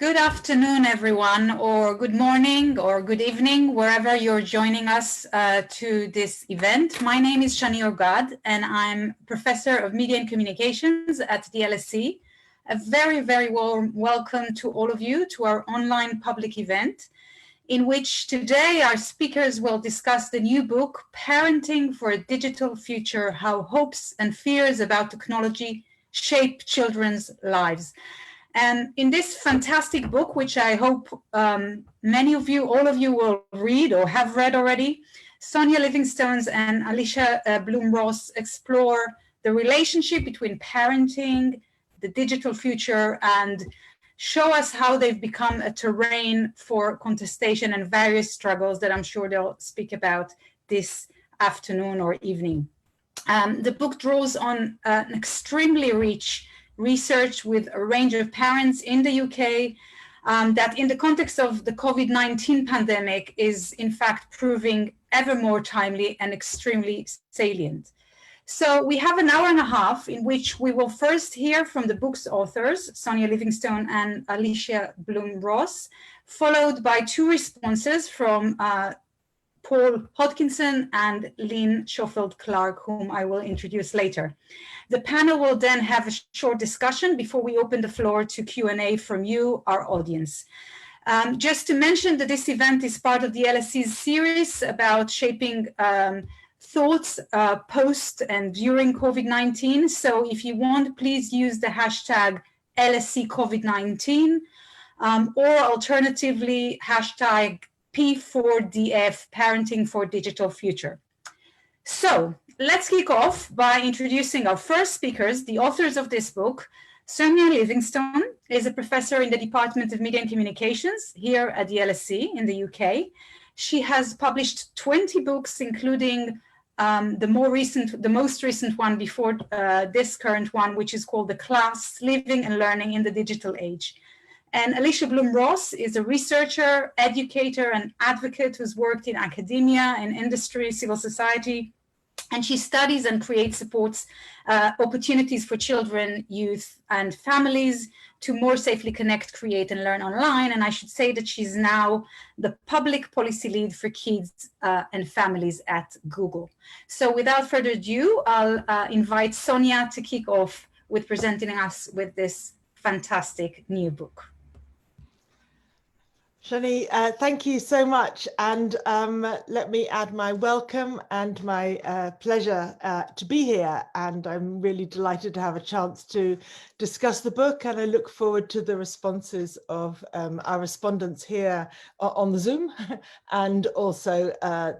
Good afternoon, everyone, or good morning, or good evening, wherever you're joining us to this event. My name is Shani Orgad, and I'm Professor of Media and Communications at the LSE. A very, very warm welcome to all of you to our online public event, in which today our speakers will discuss the new book, Parenting for a Digital Future: How Hopes and Fears About Technology Shape Children's Lives. And in this fantastic book, which I hope many of you, all of you will read or have read already, Sonia Livingstone and Alicia Bloom-Ross explore the relationship between parenting, the digital future, and show us how they've become a terrain for contestation and various struggles that I'm sure they'll speak about this afternoon or evening. The book draws on an extremely rich research with a range of parents in the UK that in the context of the COVID-19 pandemic is in fact proving ever more timely and extremely salient. So we have an hour and a half in which we will first hear from the book's authors, Sonia Livingstone and Alicia Bloom-Ross, followed by two responses from Paul Hodkinson and Lynn Schofield-Clark, whom I will introduce later. The panel will then have a short discussion before we open the floor to Q&A from you, our audience. Just to mention that this event is part of the LSE's series about shaping thoughts post and during COVID-19. So if you want, please use the hashtag LSE COVID-19 or alternatively hashtag P4DF, Parenting for Digital Future. So let's kick off by introducing our first speakers, the authors of this book. Sonia Livingstone is a professor in the Department of Media and Communications here at the LSE in the UK. She has published 20 books, including the most recent one before this current one, which is called The Class: Living and Learning in the Digital Age. And Alicia Bloom-Ross is a researcher, educator, and advocate who's worked in academia and industry, civil society, and she studies and creates supports opportunities for children, youth, and families to more safely connect, create, and learn online. And I should say that she's now the public policy lead for kids and families at Google. So without further ado, I'll invite Sonia to kick off with presenting us with this fantastic new book. Shani, thank you so much. And let me add my welcome and my pleasure to be here. And I'm really delighted to have a chance to discuss the book. And I look forward to the responses of our respondents here on the Zoom and also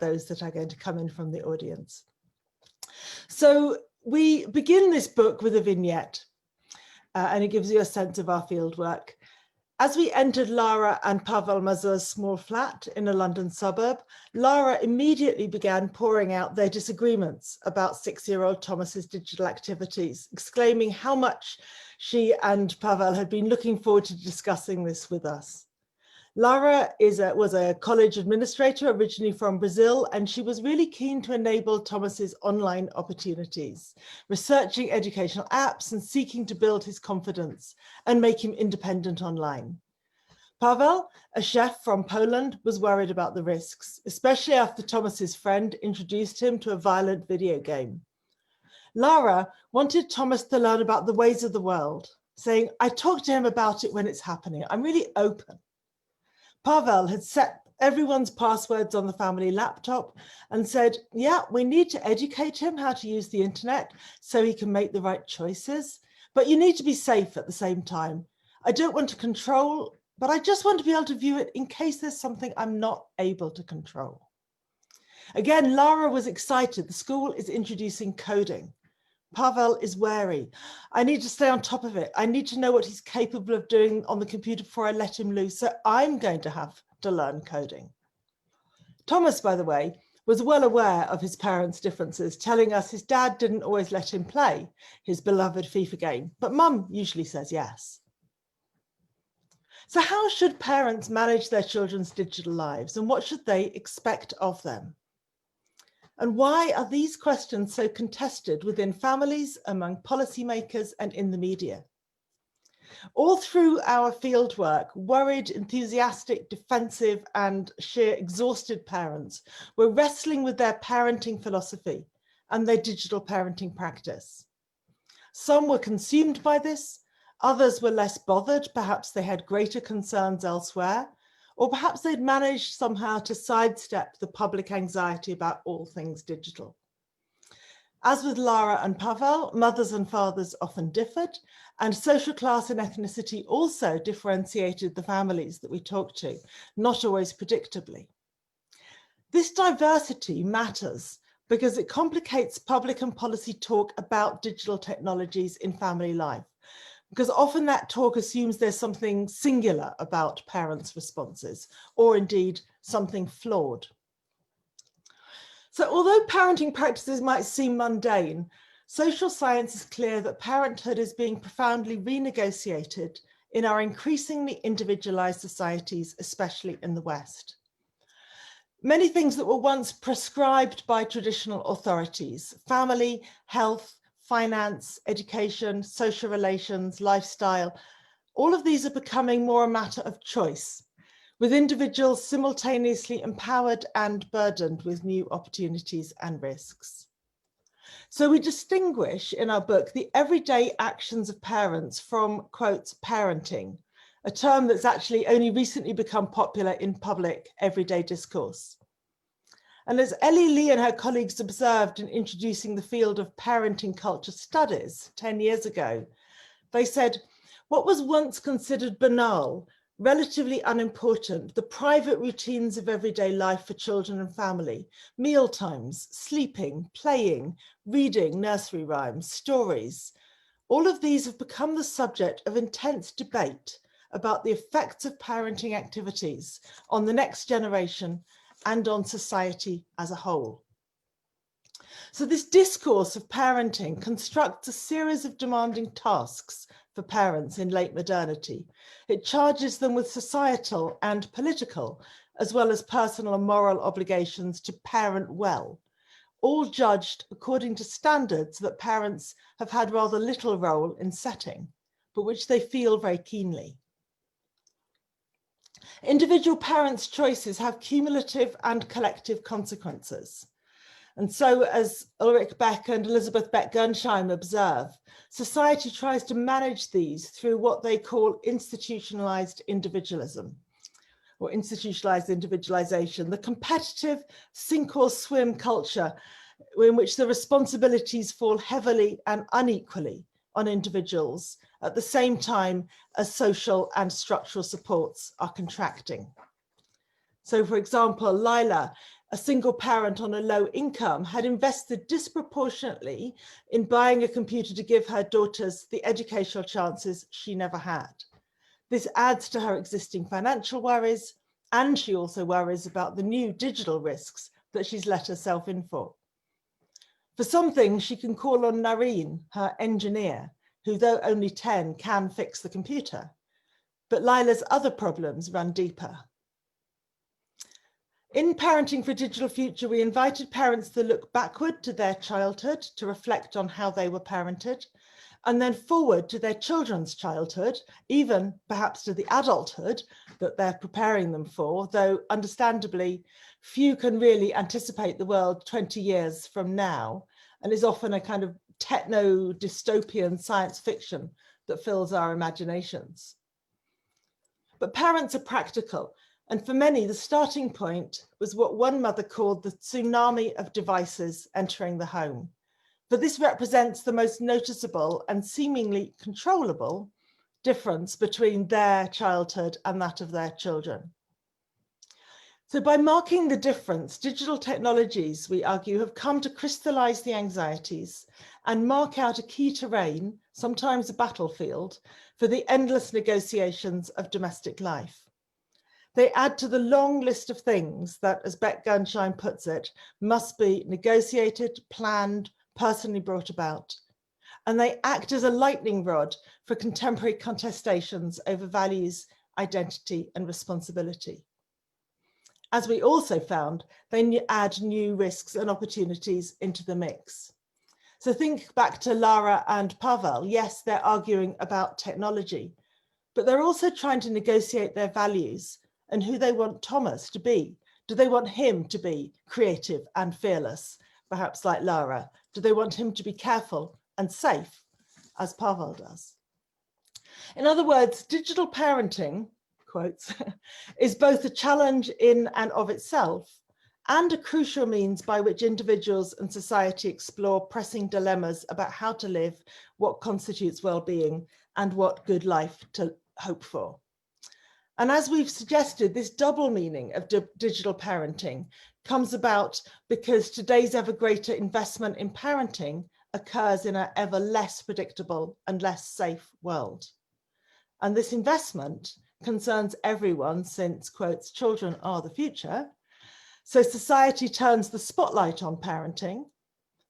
those that are going to come in from the audience. So we begin this book with a vignette and it gives you a sense of our fieldwork. As we entered Lara and Pavel Mazur's small flat in a London suburb, Lara immediately began pouring out their disagreements about 6-year-old Thomas's digital activities, exclaiming how much she and Pavel had been looking forward to discussing this with us. Lara was a college administrator originally from Brazil, and she was really keen to enable Thomas's online opportunities, researching educational apps and seeking to build his confidence and make him independent online. Pavel, a chef from Poland, was worried about the risks, especially after Thomas's friend introduced him to a violent video game. Lara wanted Thomas to learn about the ways of the world, saying, "I talk to him about it when it's happening. I'm really open." Pavel had set everyone's passwords on the family laptop and said, yeah, we need to educate him how to use the internet so he can make the right choices, but you need to be safe at the same time. I don't want to control, but I just want to be able to view it in case there's something I'm not able to control. Again, Lara was excited. The school is introducing coding. Pavel is wary. I need to stay on top of it. I need to know what he's capable of doing on the computer before I let him loose. So I'm going to have to learn coding. Thomas, by the way, was well aware of his parents' differences, telling us his dad didn't always let him play his beloved FIFA game, but mum usually says yes. So how should parents manage their children's digital lives, and what should they expect of them? And why are these questions so contested within families, among policymakers, and in the media? All through our fieldwork, worried, enthusiastic, defensive, and sheer exhausted parents were wrestling with their parenting philosophy and their digital parenting practice. Some were consumed by this, others were less bothered, perhaps they had greater concerns elsewhere, or perhaps they'd managed somehow to sidestep the public anxiety about all things digital. As with Lara and Pavel, mothers and fathers often differed, and social class and ethnicity also differentiated the families that we talked to, not always predictably. This diversity matters because it complicates public and policy talk about digital technologies in family life, because often that talk assumes there's something singular about parents' responses, or indeed something flawed. So although parenting practices might seem mundane, social science is clear that parenthood is being profoundly renegotiated in our increasingly individualized societies, especially in the West. Many things that were once prescribed by traditional authorities, family, health, finance, education, social relations, lifestyle, all of these are becoming more a matter of choice, with individuals simultaneously empowered and burdened with new opportunities and risks. So we distinguish in our book the everyday actions of parents from, quote, parenting, a term that's actually only recently become popular in public everyday discourse. And as Ellie Lee and her colleagues observed in introducing the field of parenting culture studies 10 years ago, they said, what was once considered banal, relatively unimportant, the private routines of everyday life for children and family, meal times, sleeping, playing, reading, nursery rhymes, stories, all of these have become the subject of intense debate about the effects of parenting activities on the next generation and on society as a whole. So this discourse of parenting constructs a series of demanding tasks for parents in late modernity. It charges them with societal and political, as well as personal and moral obligations to parent well, all judged according to standards that parents have had rather little role in setting, but which they feel very keenly. Individual parents' choices have cumulative and collective consequences. And so, as Ulrich Beck and Elizabeth Beck-Gernsheim observe, society tries to manage these through what they call institutionalized individualism, or institutionalized individualization, the competitive sink or swim culture in which the responsibilities fall heavily and unequally on individuals at the same time as social and structural supports are contracting. So, for example, Lila, a single parent on a low income, had invested disproportionately in buying a computer to give her daughters the educational chances she never had. This adds to her existing financial worries, and she also worries about the new digital risks that she's let herself in for. For some things, she can call on Nareen, her engineer, who, though only 10, can fix the computer. But Lila's other problems run deeper. In Parenting for a Digital Future, we invited parents to look backward to their childhood to reflect on how they were parented, and then forward to their children's childhood, even perhaps to the adulthood that they're preparing them for, though understandably, few can really anticipate the world 20 years from now, and is often a kind of techno-dystopian science fiction that fills our imaginations. But parents are practical. And for many, the starting point was what one mother called the tsunami of devices entering the home. For this represents the most noticeable and seemingly controllable difference between their childhood and that of their children. So by marking the difference, digital technologies, we argue, have come to crystallize the anxieties and mark out a key terrain, sometimes a battlefield, for the endless negotiations of domestic life. They add to the long list of things that, as Beck-Gernsheim puts it, must be negotiated, planned, personally brought about. And they act as a lightning rod for contemporary contestations over values, identity, and responsibility. As we also found, they add new risks and opportunities into the mix. So think back to Lara and Pavel. Yes, they're arguing about technology, but they're also trying to negotiate their values and who they want Thomas to be. Do they want him to be creative and fearless, perhaps like Lara? Do they want him to be careful and safe, as Pavel does? In other words, digital parenting, quotes, is both a challenge in and of itself and a crucial means by which individuals and society explore pressing dilemmas about how to live, what constitutes well-being, and what good life to hope for. And as we've suggested, this double meaning of digital parenting comes about because today's ever greater investment in parenting occurs in an ever less predictable and less safe world. And this investment concerns everyone since, quotes, children are the future. So society turns the spotlight on parenting,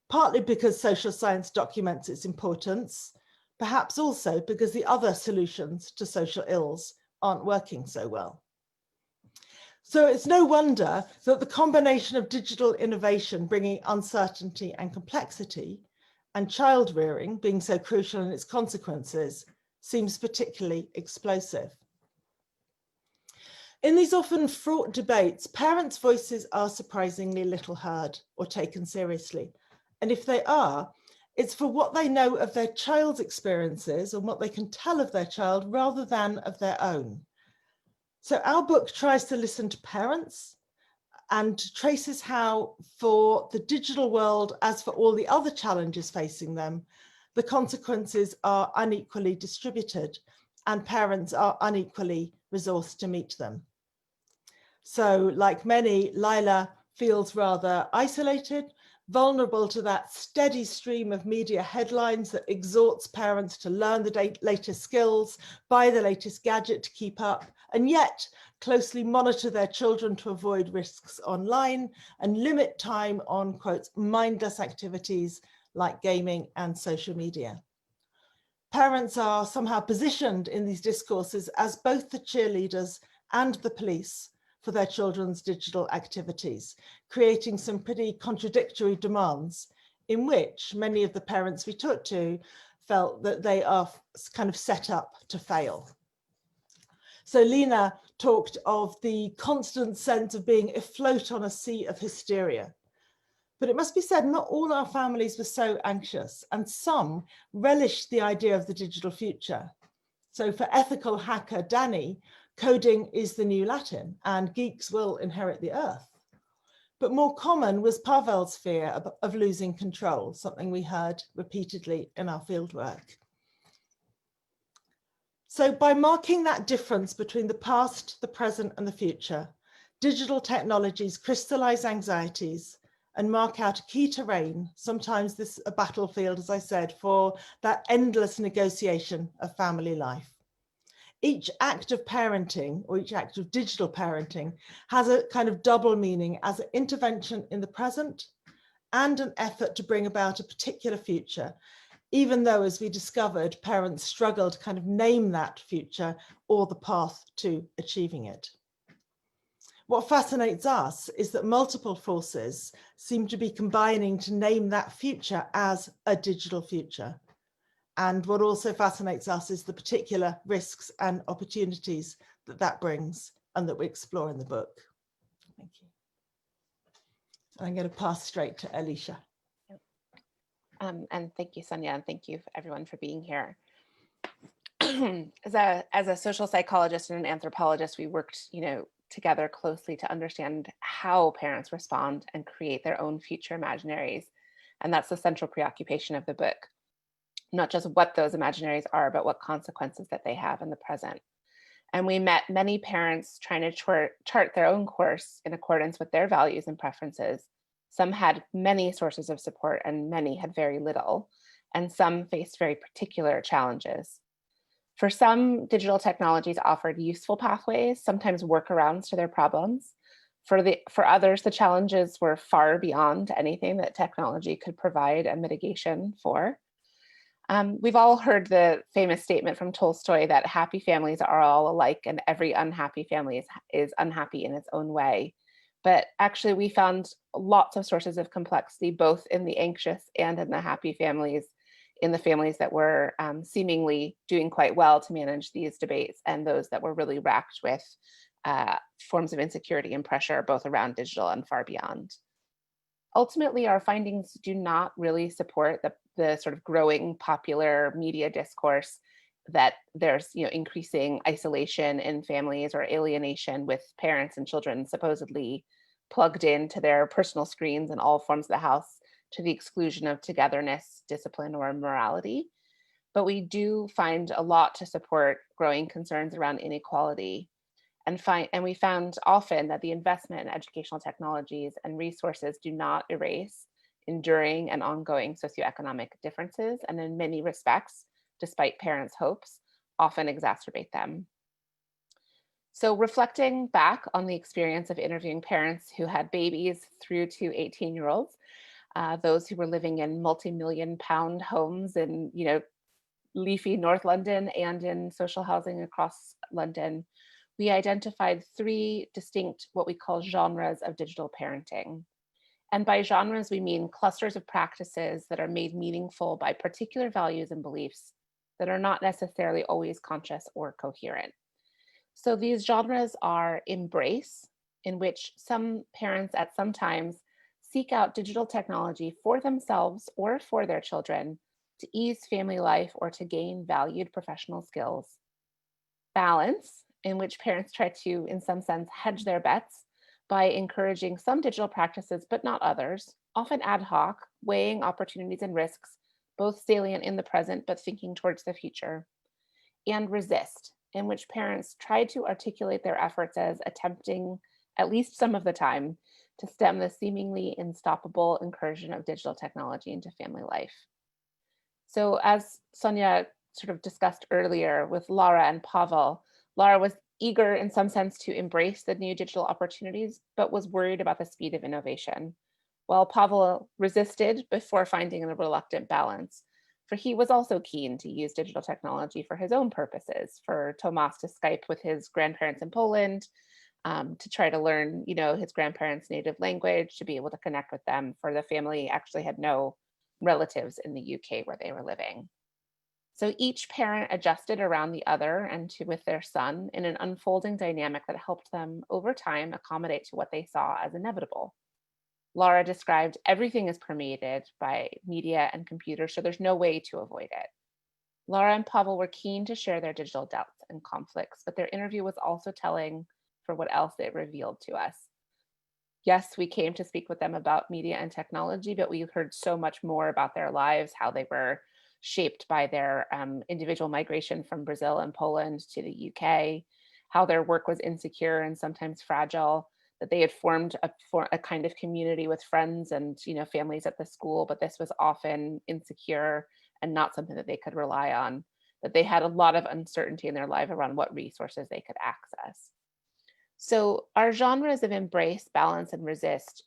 partly because social science documents its importance, perhaps also because the other solutions to social ills aren't working so well. So it's no wonder that the combination of digital innovation bringing uncertainty and complexity and child rearing being so crucial in its consequences seems particularly explosive. In these often fraught debates, parents' voices are surprisingly little heard or taken seriously. And if they are, it's for what they know of their child's experiences and what they can tell of their child rather than of their own. So our book tries to listen to parents and traces how, for the digital world, as for all the other challenges facing them, the consequences are unequally distributed and parents are unequally resourced to meet them. So like many, Lila feels rather isolated, vulnerable to that steady stream of media headlines that exhorts parents to learn the latest skills, buy the latest gadget to keep up, and yet closely monitor their children to avoid risks online and limit time on, quotes, mindless activities like gaming and social media. Parents are somehow positioned in these discourses as both the cheerleaders and the police for their children's digital activities, creating some pretty contradictory demands in which many of the parents we talked to felt that they are kind of set up to fail. So Lena talked of the constant sense of being afloat on a sea of hysteria. But it must be said, not all our families were so anxious, and some relished the idea of the digital future. So for ethical hacker Danny, coding is the new Latin and geeks will inherit the earth. But more common was Pavel's fear of losing control, something we heard repeatedly in our fieldwork. So by marking that difference between the past, the present, and the future, digital technologies crystallize anxieties and mark out a key terrain, sometimes this a battlefield, as I said, for that endless negotiation of family life. Each act of parenting, or each act of digital parenting, has a kind of double meaning as an intervention in the present and an effort to bring about a particular future, even though, as we discovered, parents struggle to kind of name that future or the path to achieving it. What fascinates us is that multiple forces seem to be combining to name that future as a digital future. And what also fascinates us is the particular risks and opportunities that that brings and that we explore in the book. Thank you. I'm going to pass straight to Alicia. And thank you, Sonia, and thank you everyone for being here. As a social psychologist and an anthropologist, we worked, together closely to understand how parents respond and create their own future imaginaries. And that's the central preoccupation of the book. Not just what those imaginaries are, but what consequences that they have in the present. And we met many parents trying to chart their own course in accordance with their values and preferences. Some had many sources of support and many had very little, and some faced very particular challenges. For some, digital technologies offered useful pathways, sometimes workarounds to their problems. For others, the challenges were far beyond anything that technology could provide a mitigation for. We've all heard the famous statement from Tolstoy that happy families are all alike and every unhappy family is unhappy in its own way. But actually, we found lots of sources of complexity, both in the anxious and in the happy families, in the families that were seemingly doing quite well to manage these debates, and those that were really racked with forms of insecurity and pressure, both around digital and far beyond. Ultimately, our findings do not really support the sort of growing popular media discourse that there's increasing isolation in families or alienation with parents and children supposedly plugged into their personal screens in all forms of the house to the exclusion of togetherness, discipline, or morality. But we do find a lot to support growing concerns around inequality, and we found often that the investment in educational technologies and resources do not erase enduring and ongoing socioeconomic differences, and in many respects, despite parents' hopes, often exacerbate them. So reflecting back on the experience of interviewing parents who had babies through to 18-year-olds, those who were living in multi-million pound homes in leafy North London and in social housing across London, we identified three distinct, what we call genres of digital parenting. And by genres, we mean clusters of practices that are made meaningful by particular values and beliefs that are not necessarily always conscious or coherent. So these genres are embrace, in which some parents at some times seek out digital technology for themselves or for their children to ease family life or to gain valued professional skills. Balance, in which parents try to, in some sense, hedge their bets by encouraging some digital practices, but not others, often ad hoc, weighing opportunities and risks, both salient in the present, but thinking towards the future. And resist, in which parents try to articulate their efforts as attempting, at least some of the time, to stem the seemingly unstoppable incursion of digital technology into family life. So as Sonia sort of discussed earlier with Laura and Pavel, Laura was eager in some sense to embrace the new digital opportunities, but was worried about the speed of innovation, while Pavel resisted before finding a reluctant balance, for he was also keen to use digital technology for his own purposes, for Tomas to Skype with his grandparents in Poland, to try to learn, his grandparents' native language, to be able to connect with them, for the family actually had no relatives in the UK where they were living. So each parent adjusted around the other and with their son in an unfolding dynamic that helped them over time accommodate to what they saw as inevitable. Laura described everything is permeated by media and computers, so there's no way to avoid it. Laura and Pavel were keen to share their digital doubts and conflicts, but their interview was also telling for what else it revealed to us. Yes, we came to speak with them about media and technology, but we heard so much more about their lives, how they were shaped by their individual migration from Brazil and Poland to the UK, how their work was insecure and sometimes fragile, that they had formed a kind of community with friends and families at the school, but this was often insecure and not something that they could rely on, that they had a lot of uncertainty in their life around what resources they could access. So our genres of embrace, balance, and resist,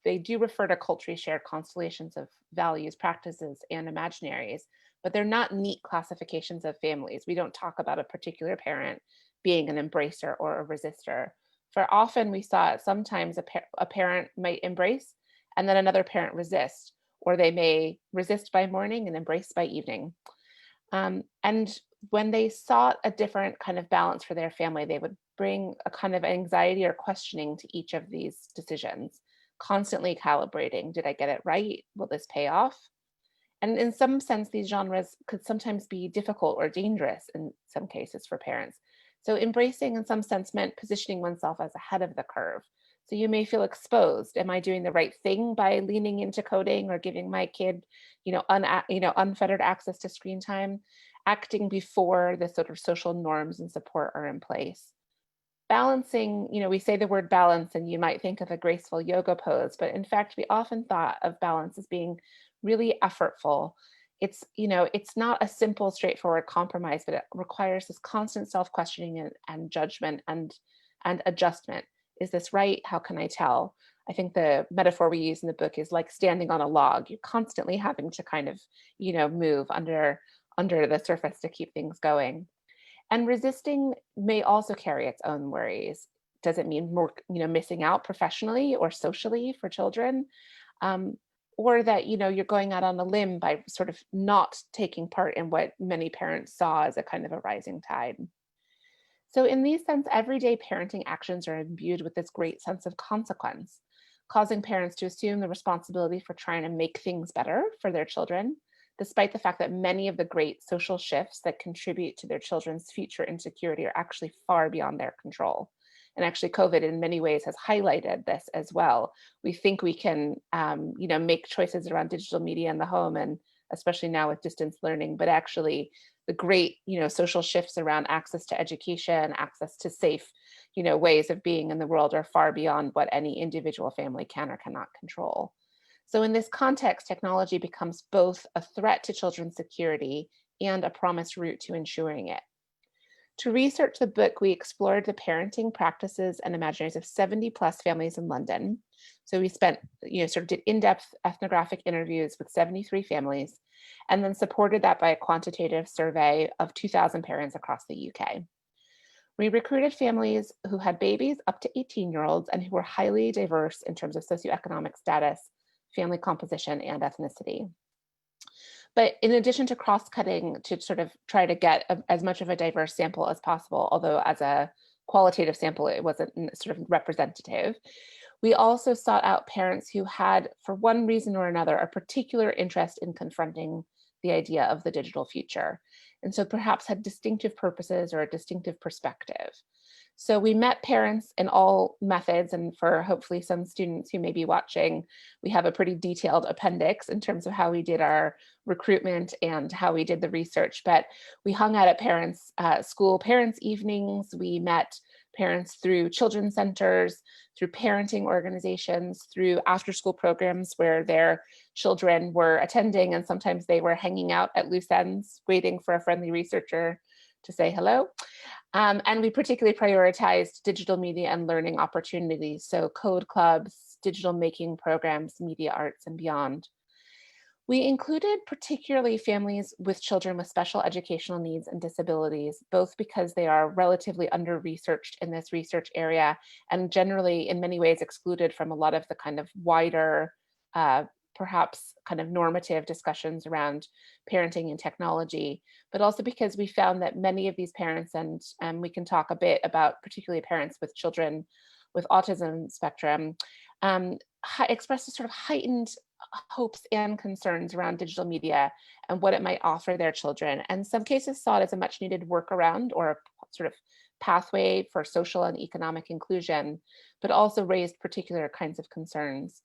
they do refer to culturally shared constellations of values, practices, and imaginaries, but they're not neat classifications of families. We don't talk about a particular parent being an embracer or a resistor. For often we saw it sometimes a parent might embrace and then another parent resist, or they may resist by morning and embrace by evening. And when they sought a different kind of balance for their family, they would bring a kind of anxiety or questioning to each of these decisions, constantly calibrating. Did I get it right? Will this pay off? And in some sense, these genres could sometimes be difficult or dangerous in some cases for parents. So embracing in some sense meant positioning oneself as ahead of the curve. So you may feel exposed. Am I doing the right thing by leaning into coding or giving my kid, unfettered access to screen time, acting before the sort of social norms and support are in place? Balancing, we say the word balance and you might think of a graceful yoga pose, but in fact, we often thought of balance as being really effortful. It's not a simple, straightforward compromise, but it requires this constant self-questioning and judgment and adjustment. Is this right? How can I tell? I think the metaphor we use in the book is like standing on a log. You're constantly having to kind of, move under the surface to keep things going. And resisting may also carry its own worries. Does it mean more, missing out professionally or socially for children? or that, you know, you're going out on a limb by sort of not taking part in what many parents saw as a kind of a rising tide. So in these sense, everyday parenting actions are imbued with this great sense of consequence, causing parents to assume the responsibility for trying to make things better for their children, despite the fact that many of the great social shifts that contribute to their children's future insecurity are actually far beyond their control. And actually, COVID in many ways has highlighted this as well. We think we can, you know, make choices around digital media in the home, and especially now with distance learning, but actually the great, you know, social shifts around access to education, access to safe, you know, ways of being in the world are far beyond what any individual family can or cannot control. So in this context, technology becomes both a threat to children's security and a promised route to ensuring it. To research the book, we explored the parenting practices and imaginaries of 70 plus families in London. So we spent, you know, sort of did in-depth ethnographic interviews with 73 families, and then supported that by a quantitative survey of 2,000 parents across the UK. We recruited families who had babies up to 18-year-olds and who were highly diverse in terms of socioeconomic status, family composition, and ethnicity. But in addition to cross-cutting to sort of try to get as much of a diverse sample as possible, although as a qualitative sample, it wasn't sort of representative, we also sought out parents who had, for one reason or another, a particular interest in confronting the idea of the digital future. And so perhaps had distinctive purposes or a distinctive perspective. So we met parents in all methods, and for hopefully some students who may be watching, we have a pretty detailed appendix in terms of how we did our recruitment and how we did the research. But we hung out at parents' school parents' evenings. We met parents through children's centers, through parenting organizations, through after-school programs where their children were attending, and sometimes they were hanging out at loose ends, waiting for a friendly researcher to say hello. And we particularly prioritized digital media and learning opportunities, so code clubs, digital making programs, media arts, and beyond. We included particularly families with children with special educational needs and disabilities, both because they are relatively under-researched in this research area and generally in many ways excluded from a lot of the kind of wider, perhaps kind of normative discussions around parenting and technology, but also because we found that many of these parents, and we can talk a bit about particularly parents with children with autism spectrum, expressed a sort of heightened hopes and concerns around digital media and what it might offer their children. And some cases saw it as a much needed workaround or a sort of pathway for social and economic inclusion, but also raised particular kinds of concerns.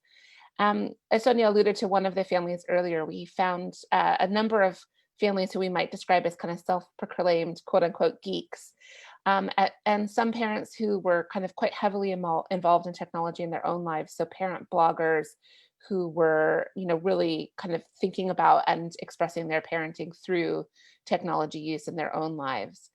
As Sonia alluded to one of the families earlier, we found a number of families who we might describe as kind of self-proclaimed quote unquote geeks. And some parents who were kind of quite heavily involved in technology in their own lives. So parent bloggers who were, you know, really kind of thinking about and expressing their parenting through technology use in their own lives.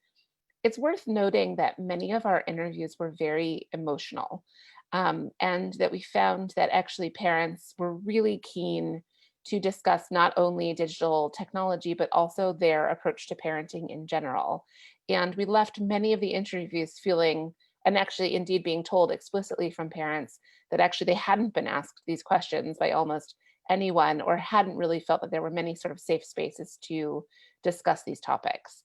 It's worth noting that many of our interviews were very emotional, and that we found that actually parents were really keen to discuss not only digital technology, but also their approach to parenting in general. And we left many of the interviews feeling, and actually indeed being told explicitly from parents, that actually they hadn't been asked these questions by almost anyone, or hadn't really felt that there were many sort of safe spaces to discuss these topics.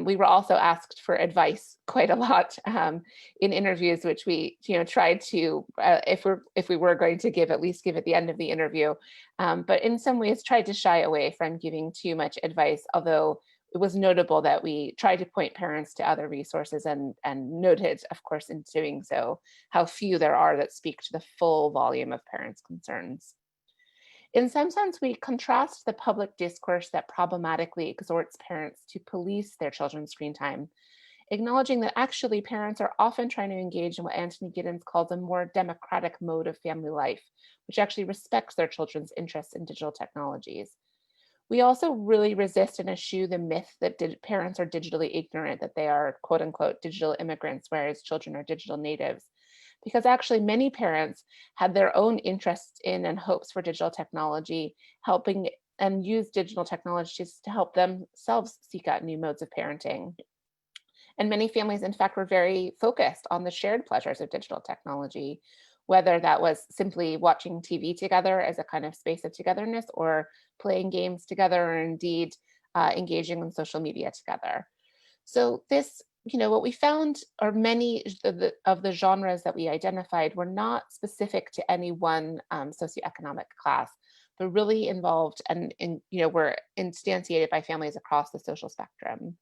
We were also asked for advice quite a lot in interviews, which we, you know, tried to, if we were going to give, at least give at the end of the interview, but in some ways tried to shy away from giving too much advice, although it was notable that we tried to point parents to other resources and noted, of course, in doing so, how few there are that speak to the full volume of parents' concerns. In some sense, we contrast the public discourse that problematically exhorts parents to police their children's screen time, acknowledging that actually parents are often trying to engage in what Anthony Giddens calls a more democratic mode of family life, which actually respects their children's interests in digital technologies. We also really resist and eschew the myth that parents are digitally ignorant, that they are quote unquote digital immigrants, whereas children are digital natives. Because actually many parents had their own interests in and hopes for digital technology, helping and use digital technologies to help themselves seek out new modes of parenting. And many families, in fact, were very focused on the shared pleasures of digital technology, whether that was simply watching TV together as a kind of space of togetherness, or playing games together, or indeed engaging in social media together. So this, what we found are many of the genres that we identified were not specific to any one socioeconomic class, but really involved and were instantiated by families across the social spectrum.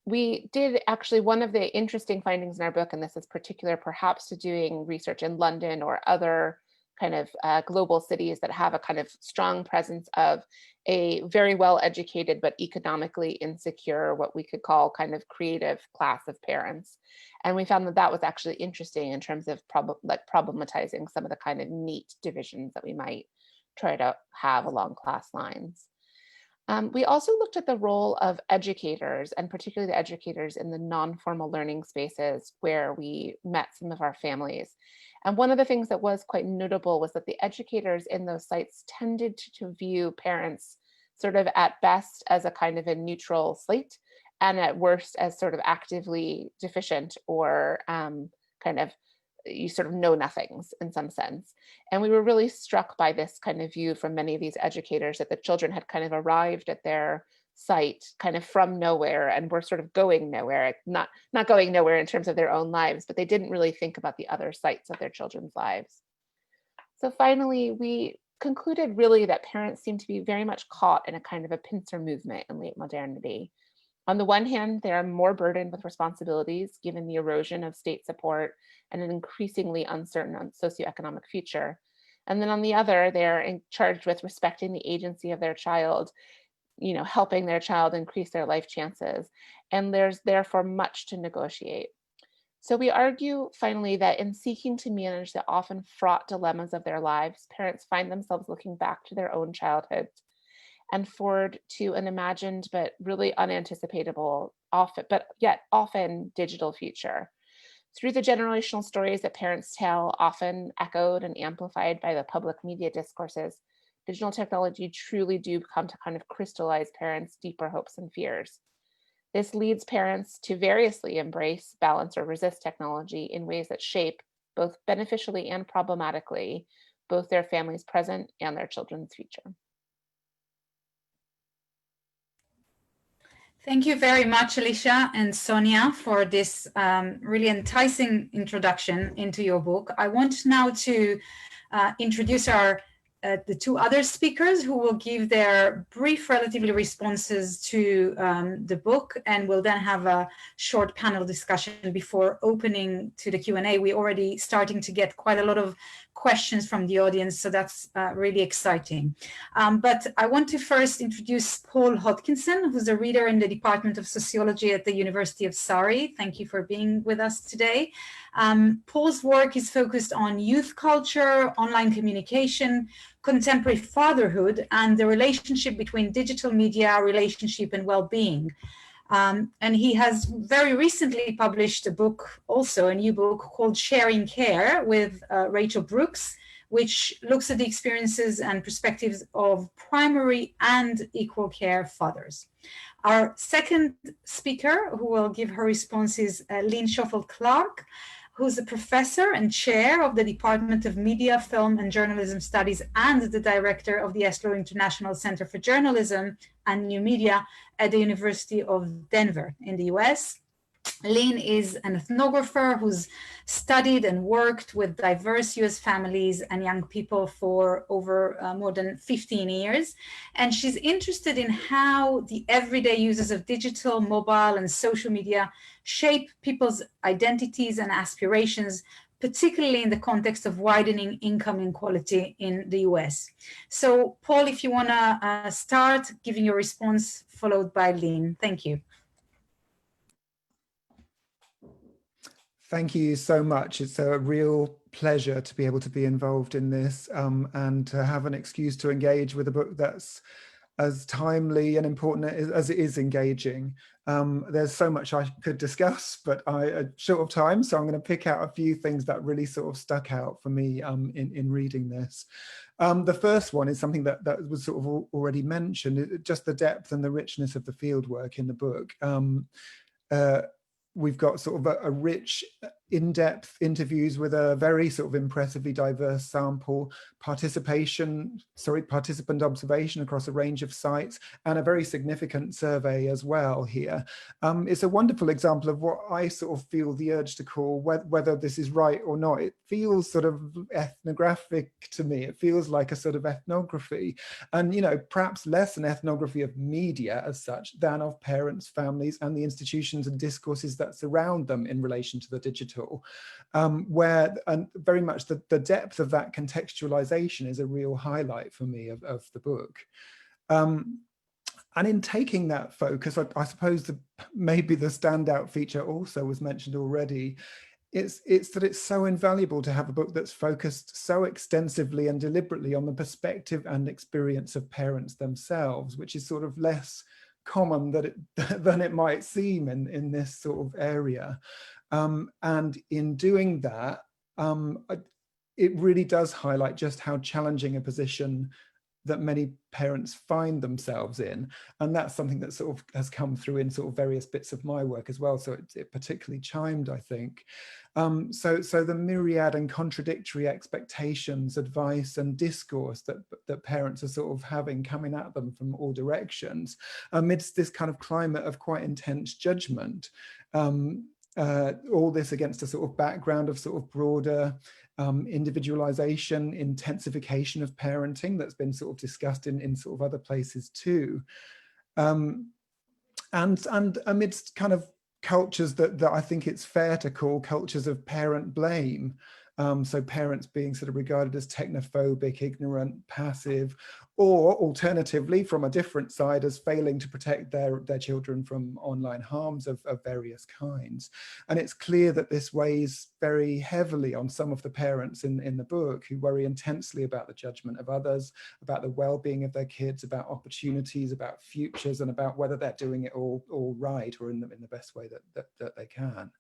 We did actually, one of the interesting findings in our book, and this is particular perhaps to doing research in London or other kind of global cities that have a kind of strong presence of a very well educated but economically insecure, what we could call kind of creative class of parents. And we found that that was actually interesting in terms of problematizing some of the kind of neat divisions that we might try to have along class lines. We also looked at the role of educators, and particularly the educators in the non-formal learning spaces where we met some of our families. And one of the things that was quite notable was that the educators in those sites tended to view parents sort of at best as a kind of a neutral slate, and at worst as sort of actively deficient or kind of you sort of know nothings in some sense. And we were really struck by this kind of view from many of these educators that the children had kind of arrived at their site kind of from nowhere and were sort of going nowhere, not going nowhere in terms of their own lives, but they didn't really think about the other sites of their children's lives. So finally, we concluded really that parents seem to be very much caught in a kind of a pincer movement in late modernity. On the one hand, they are more burdened with responsibilities given the erosion of state support and an increasingly uncertain socioeconomic future. And then on the other, they're charged with respecting the agency of their child, helping their child increase their life chances. And there's therefore much to negotiate. So we argue finally that in seeking to manage the often fraught dilemmas of their lives, parents find themselves looking back to their own childhoods and forward to an imagined but really unanticipatable, often digital future. Through the generational stories that parents tell, often echoed and amplified by the public media discourses, digital technology truly do come to kind of crystallize parents' deeper hopes and fears. This leads parents to variously embrace, balance, or resist technology in ways that shape, both beneficially and problematically, both their family's present and their children's future. Thank you very much, Alicia and Sonia, for this really enticing introduction into your book. I want now to introduce the two other speakers who will give their brief, relatively responses to the book, and we'll then have a short panel discussion before opening to the Q&A. We're already starting to get quite a lot of questions from the audience, so that's really exciting. But I want to first introduce Paul Hodkinson, who's a reader in the Department of Sociology at the University of Surrey. Thank you for being with us today. Paul's work is focused on youth culture, online communication, contemporary fatherhood, and the relationship between digital media, relationship, and well-being. And he has very recently published a book, also a new book called Sharing Care with Rachel Brooks, which looks at the experiences and perspectives of primary and equal care fathers. Our second speaker who will give her response is Lynn Schofield-Clark, who's a professor and chair of the Department of Media, Film and Journalism Studies and the director of the Esler International Center for Journalism and New Media at the University of Denver in the US. Lynn is an ethnographer who's studied and worked with diverse US families and young people for over more than 15 years. And she's interested in how the everyday uses of digital, mobile, and social media shape people's identities and aspirations, particularly in the context of widening income inequality in the US. So, Paul, if you want to start giving your response, followed by Lynn. Thank you. Thank you so much. It's a real pleasure to be able to be involved in this and to have an excuse to engage with a book that's as timely and important as it is engaging. There's so much I could discuss, but I'm short of time, so I'm going to pick out a few things that really sort of stuck out for me in reading this. The first one is something that was sort of already mentioned, just the depth and the richness of the fieldwork in the book. We've got sort of a rich in-depth interviews with a very sort of impressively diverse sample, participant observation across a range of sites, and a very significant survey as well here. It's a wonderful example of what I sort of feel the urge to call, whether this is right or not, it feels sort of ethnographic to me. It feels like a sort of ethnography, and, you know, perhaps less an ethnography of media as such than of parents, families, and the institutions and discourses that surround them in relation to the digital, where very much the depth of that contextualization is a real highlight for me of the book. And in taking that focus, I suppose maybe the standout feature also was mentioned already. It's that it's so invaluable to have a book that's focused so extensively and deliberately on the perspective and experience of parents themselves, which is sort of less common than it might seem in this sort of area. And in doing that, it really does highlight just how challenging a position that many parents find themselves in. And that's something that sort of has come through in sort of various bits of my work as well. So it particularly chimed, I think. So the myriad and contradictory expectations, advice and discourse that parents are sort of having coming at them from all directions amidst this kind of climate of quite intense judgment. All this against a sort of background of sort of broader individualization, intensification of parenting that's been sort of discussed in sort of other places too. And amidst kind of cultures that I think it's fair to call cultures of parent blame. So parents being sort of regarded as technophobic, ignorant, passive, or alternatively from a different side as failing to protect their children from online harms of various kinds. And it's clear that this weighs very heavily on some of the parents in the book who worry intensely about the judgment of others, about the well-being of their kids, about opportunities, about futures, and about whether they're doing it all right or in the best way that they can.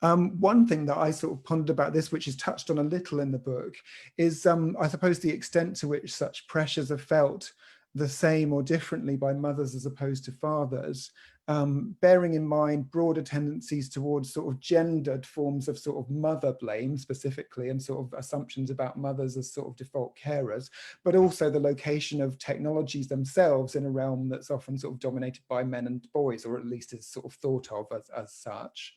One thing that I sort of pondered about this, which is touched on a little in the book, is I suppose the extent to which such pressures are felt the same or differently by mothers as opposed to fathers, bearing in mind broader tendencies towards sort of gendered forms of sort of mother blame specifically, and sort of assumptions about mothers as sort of default carers, but also the location of technologies themselves in a realm that's often sort of dominated by men and boys, or at least is sort of thought of as such.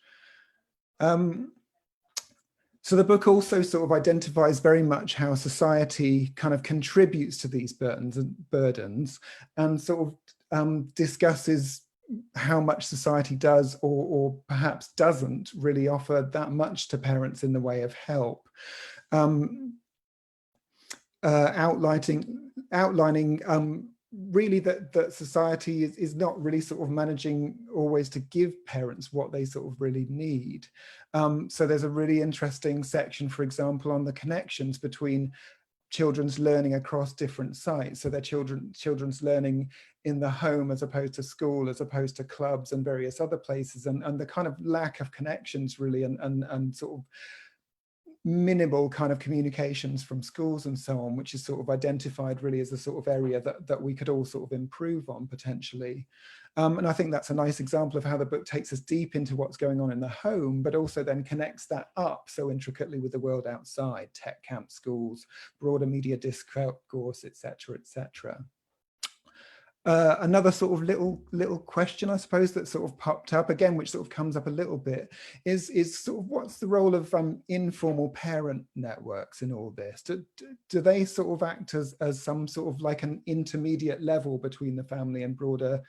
So the book also sort of identifies very much how society kind of contributes to these burdens and sort of discusses how much society does or perhaps doesn't really offer that much to parents in the way of help. Outlining really that society is not really sort of managing always to give parents what they sort of really need. So there's a really interesting section, for example, on the connections between children's learning across different sites. So their children's learning in the home as opposed to school, as opposed to clubs and various other places, and the kind of lack of connections really, and sort of minimal kind of communications from schools and so on, which is sort of identified really as a sort of area that we could all sort of improve on potentially. And I think that's a nice example of how the book takes us deep into what's going on in the home, but also then connects that up so intricately with the world outside, tech camp schools, broader media discourse, etc., etc. Another sort of little question, I suppose, that sort of popped up again, which sort of comes up a little bit, is sort of what's the role of informal parent networks in all this? Do they sort of act as some sort of like an intermediate level between the family and broader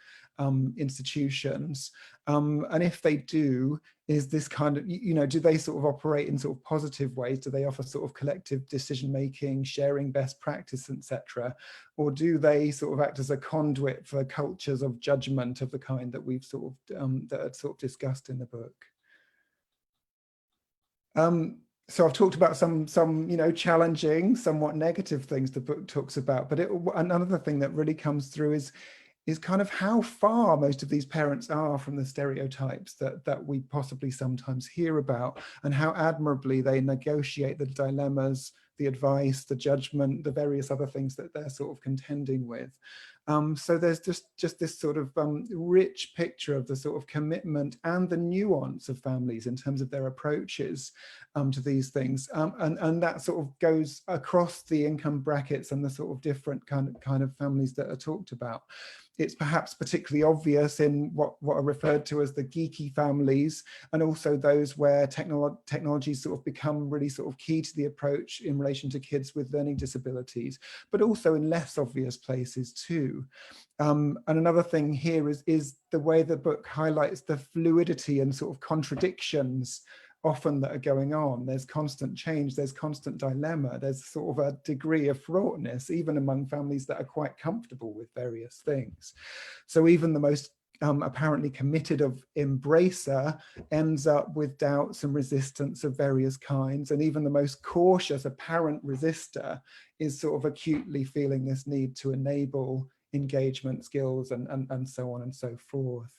institutions? And if they do, is this kind of, do they sort of operate in sort of positive ways? Do they offer sort of collective decision making, sharing best practice, etc.? Or do they sort of act as a conduit for cultures of judgment of the kind that we've sort of that are sort of discussed in the book? So I've talked about some challenging, somewhat negative things the book talks about, but another thing that really comes through is kind of how far most of these parents are from the stereotypes that we possibly sometimes hear about, and how admirably they negotiate the dilemmas, the advice, the judgment, the various other things that they're sort of contending with. So there's just this sort of rich picture of the sort of commitment and the nuance of families in terms of their approaches to these things, and that sort of goes across the income brackets and the sort of different kind of families that are talked about. It's perhaps particularly obvious in what are referred to as the geeky families, and also those where technology sort of become really sort of key to the approach in relation to kids with learning disabilities, but also in less obvious places too. And another thing here is the way the book highlights the fluidity and sort of contradictions often that are going on. There's constant change, there's constant dilemma, there's sort of a degree of fraughtness, even among families that are quite comfortable with various things. So even the most apparently committed of embracer ends up with doubts and resistance of various kinds. And even the most cautious apparent resistor is sort of acutely feeling this need to enable engagement skills and so on and so forth.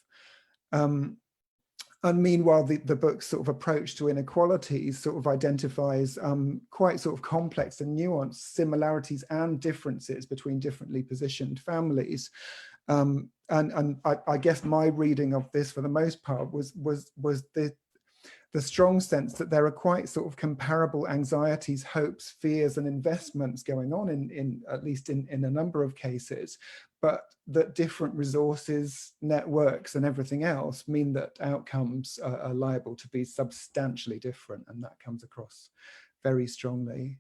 And meanwhile, the book's sort of approach to inequalities sort of identifies quite sort of complex and nuanced similarities and differences between differently positioned families. And I guess my reading of this, for the most part, was the strong sense that there are quite sort of comparable anxieties, hopes, fears, and investments going on in at least in a number of cases, but that different resources, networks, and everything else mean that outcomes are liable to be substantially different, and that comes across very strongly.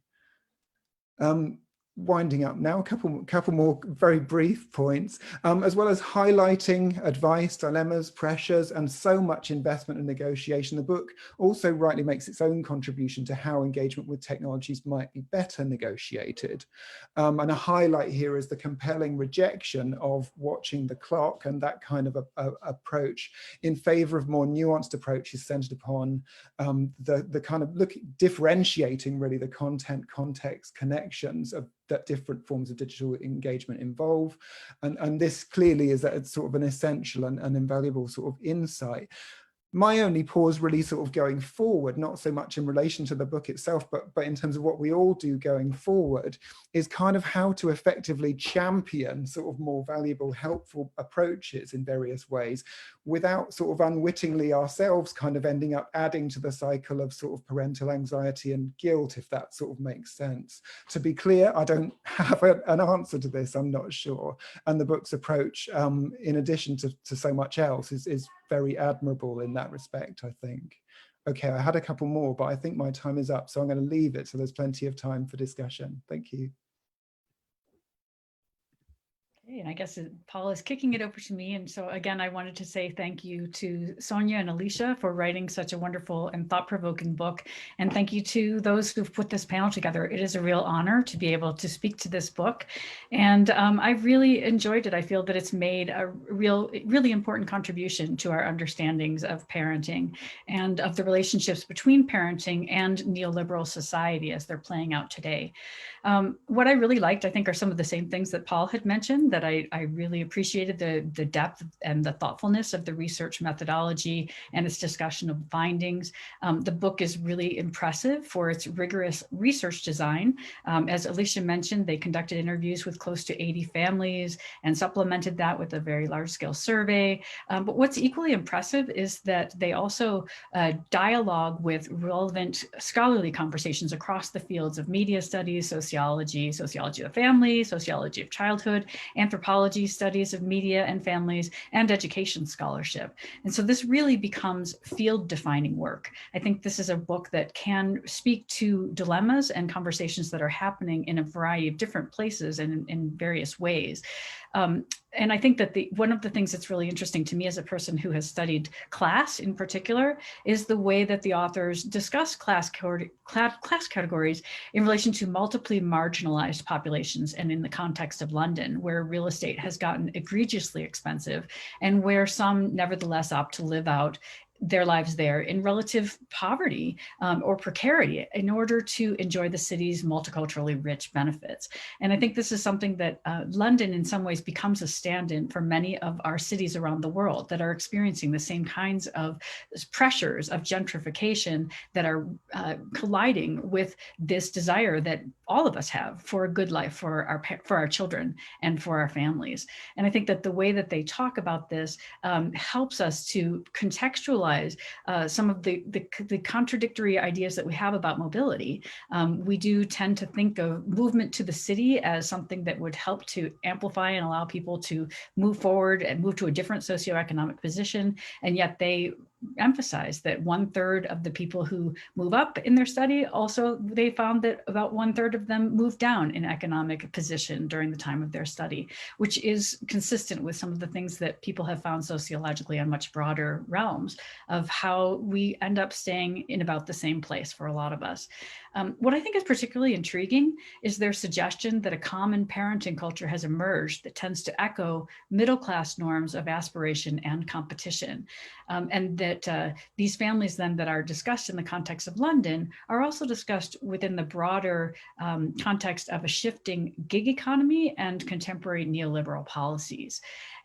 Winding up now, a couple more very brief points, as well as highlighting advice, dilemmas, pressures, and so much investment and negotiation. The book also rightly makes its own contribution to how engagement with technologies might be better negotiated. And a highlight here is the compelling rejection of watching the clock and that kind of approach in favor of more nuanced approaches centered upon the kind of differentiating really the content, context, connections that different forms of digital engagement involve. And this clearly is that it's sort of an essential and invaluable sort of insight. My only pause really sort of going forward, not so much in relation to the book itself, but in terms of what we all do going forward, is kind of how to effectively champion sort of more valuable, helpful approaches in various ways, without sort of unwittingly ourselves kind of ending up adding to the cycle of sort of parental anxiety and guilt, if that sort of makes sense. To be clear, I don't have an answer to this, I'm not sure. And the book's approach, in addition to so much else, is very admirable in that respect, I think. Okay, I had a couple more, but I think my time is up, so I'm going to leave it so there's plenty of time for discussion. Thank you. Okay, and I guess Paul is kicking it over to me. And so again, I wanted to say thank you to Sonia and Alicia for writing such a wonderful and thought-provoking book. And thank you to those who've put this panel together. It is a real honor to be able to speak to this book. And I've really enjoyed it. I feel that it's made a really important contribution to our understandings of parenting and of the relationships between parenting and neoliberal society as they're playing out today. What I really liked, I think, are some of the same things that Paul had mentioned, that I really appreciated the depth and the thoughtfulness of the research methodology and its discussion of findings. The book is really impressive for its rigorous research design. As Alicia mentioned, they conducted interviews with close to 80 families and supplemented that with a very large-scale survey. But what's equally impressive is that they also dialogue with relevant scholarly conversations across the fields of media studies, sociology of the family, sociology of childhood, anthropology, studies of media and families, and education scholarship. And so this really becomes field-defining work. I think this is a book that can speak to dilemmas and conversations that are happening in a variety of different places and in various ways. And I think that one of the things that's really interesting to me as a person who has studied class in particular is the way that the authors discuss class categories in relation to multiply marginalized populations and in the context of London, where real estate has gotten egregiously expensive and where some nevertheless opt to live out their lives there in relative poverty or precarity in order to enjoy the city's multiculturally rich benefits. And I think this is something that London in some ways becomes a stand-in for many of our cities around the world that are experiencing the same kinds of pressures of gentrification that are colliding with this desire that all of us have for a good life for our children and for our families. And I think that the way that they talk about this helps us to contextualize some of the contradictory ideas that we have about mobility. We do tend to think of movement to the city as something that would help to amplify and allow people to move forward and move to a different socioeconomic position. And yet they emphasize that 1/3 of the people who move up in their study, also they found that about 1/3 of them moved down in economic position during the time of their study, which is consistent with some of the things that people have found sociologically on much broader realms of how we end up staying in about the same place for a lot of us. What I think is particularly intriguing is their suggestion that a common parenting culture has emerged that tends to echo middle-class norms of aspiration and competition. And that these families then that are discussed in the context of London are also discussed within the broader context of a shifting gig economy and contemporary neoliberal policies.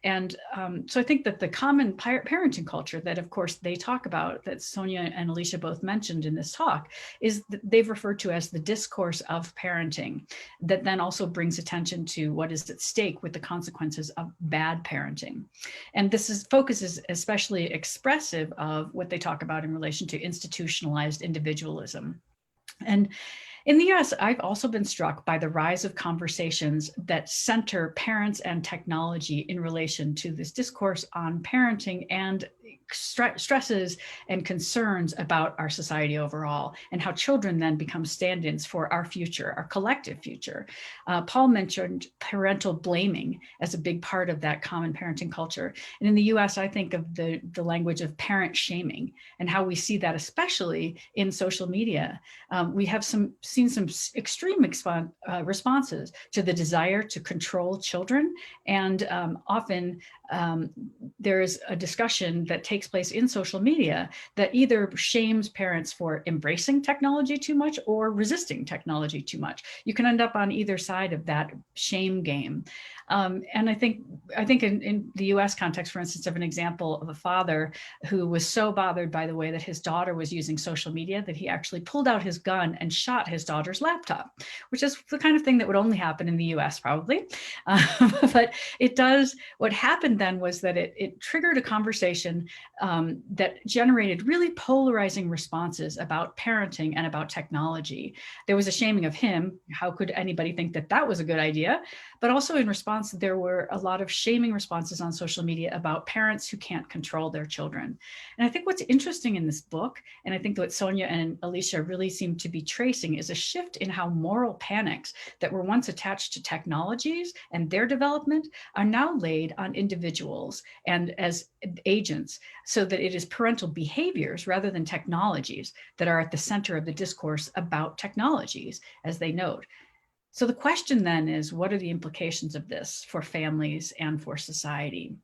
And so I think that the common parenting culture that, of course, they talk about, that Sonia and Alicia both mentioned in this talk, is that they've referred to as the discourse of parenting, that then also brings attention to what is at stake with the consequences of bad parenting. And this focus is especially expressive of what they talk about in relation to institutionalized individualism. And in the US, I've also been struck by the rise of conversations that center parents and technology in relation to this discourse on parenting and stresses and concerns about our society overall, and how children then become stand-ins for our future, our collective future. Paul mentioned parental blaming as a big part of that common parenting culture. And in the US, I think of the language of parent shaming and how we see that, especially in social media. We have seen some extreme responses to the desire to control children. And often there is a discussion that takes place in social media that either shames parents for embracing technology too much or resisting technology too much. You can end up on either side of that shame game. And I think in the US context, for instance, of an example of a father who was so bothered by the way that his daughter was using social media that he actually pulled out his gun and shot his daughter's laptop, which is the kind of thing that would only happen in the US probably. But it does, what happened then was that it triggered a conversation that generated really polarizing responses about parenting and about technology. There was a shaming of him. How could anybody think that that was a good idea? But also in response, there were a lot of shaming responses on social media about parents who can't control their children. And I think what's interesting in this book, and I think what Sonia and Alicia really seem to be tracing, is a shift in how moral panics that were once attached to technologies and their development are now laid on individuals and as agents, so that it is parental behaviors rather than technologies that are at the center of the discourse about technologies, as they note. So the question then is, what are the implications of this for families and for society?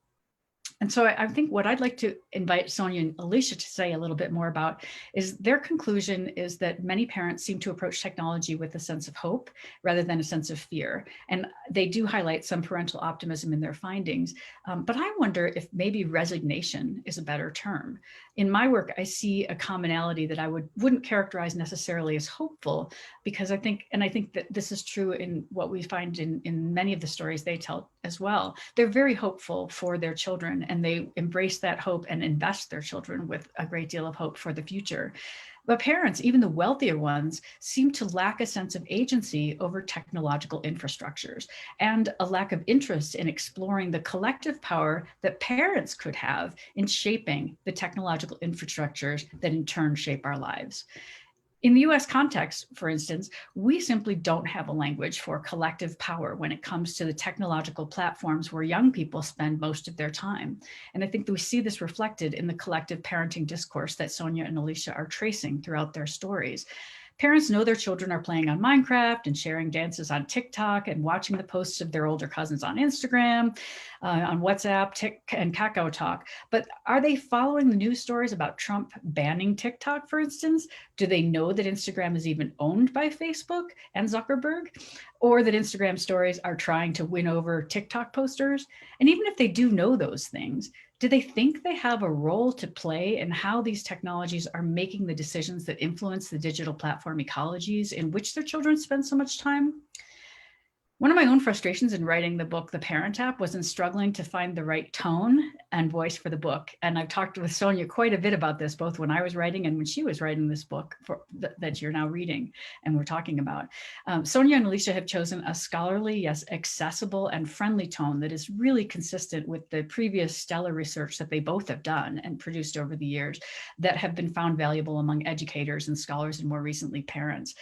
And so I think what I'd like to invite Sonia and Alicia to say a little bit more about is their conclusion is that many parents seem to approach technology with a sense of hope rather than a sense of fear. And they do highlight some parental optimism in their findings. But I wonder if maybe resignation is a better term. In my work, I see a commonality that I wouldn't characterize necessarily as hopeful, because I think that this is true in what we find in many of the stories they tell as well. They're very hopeful for their children, and they embrace that hope and invest their children with a great deal of hope for the future. But parents, even the wealthier ones, seem to lack a sense of agency over technological infrastructures and a lack of interest in exploring the collective power that parents could have in shaping the technological infrastructures that in turn shape our lives. In the US context, for instance, we simply don't have a language for collective power when it comes to the technological platforms where young people spend most of their time. And I think that we see this reflected in the collective parenting discourse that Sonia and Alicia are tracing throughout their stories. Parents know their children are playing on Minecraft and sharing dances on TikTok and watching the posts of their older cousins on Instagram, on WhatsApp, and Kakao Talk. But are they following the news stories about Trump banning TikTok, for instance? Do they know that Instagram is even owned by Facebook and Zuckerberg? Or that Instagram stories are trying to win over TikTok posters? And even if they do know those things, do they think they have a role to play in how these technologies are making the decisions that influence the digital platform ecologies in which their children spend so much time? One of my own frustrations in writing the book, The Parent App, was in struggling to find the right tone and voice for the book. And I've talked with Sonia quite a bit about this, both when I was writing and when she was writing this book that you're now reading and we're talking about. Sonia and Alicia have chosen a scholarly, yes, accessible and friendly tone that is really consistent with the previous stellar research that they both have done and produced over the years that have been found valuable among educators and scholars and more recently parents.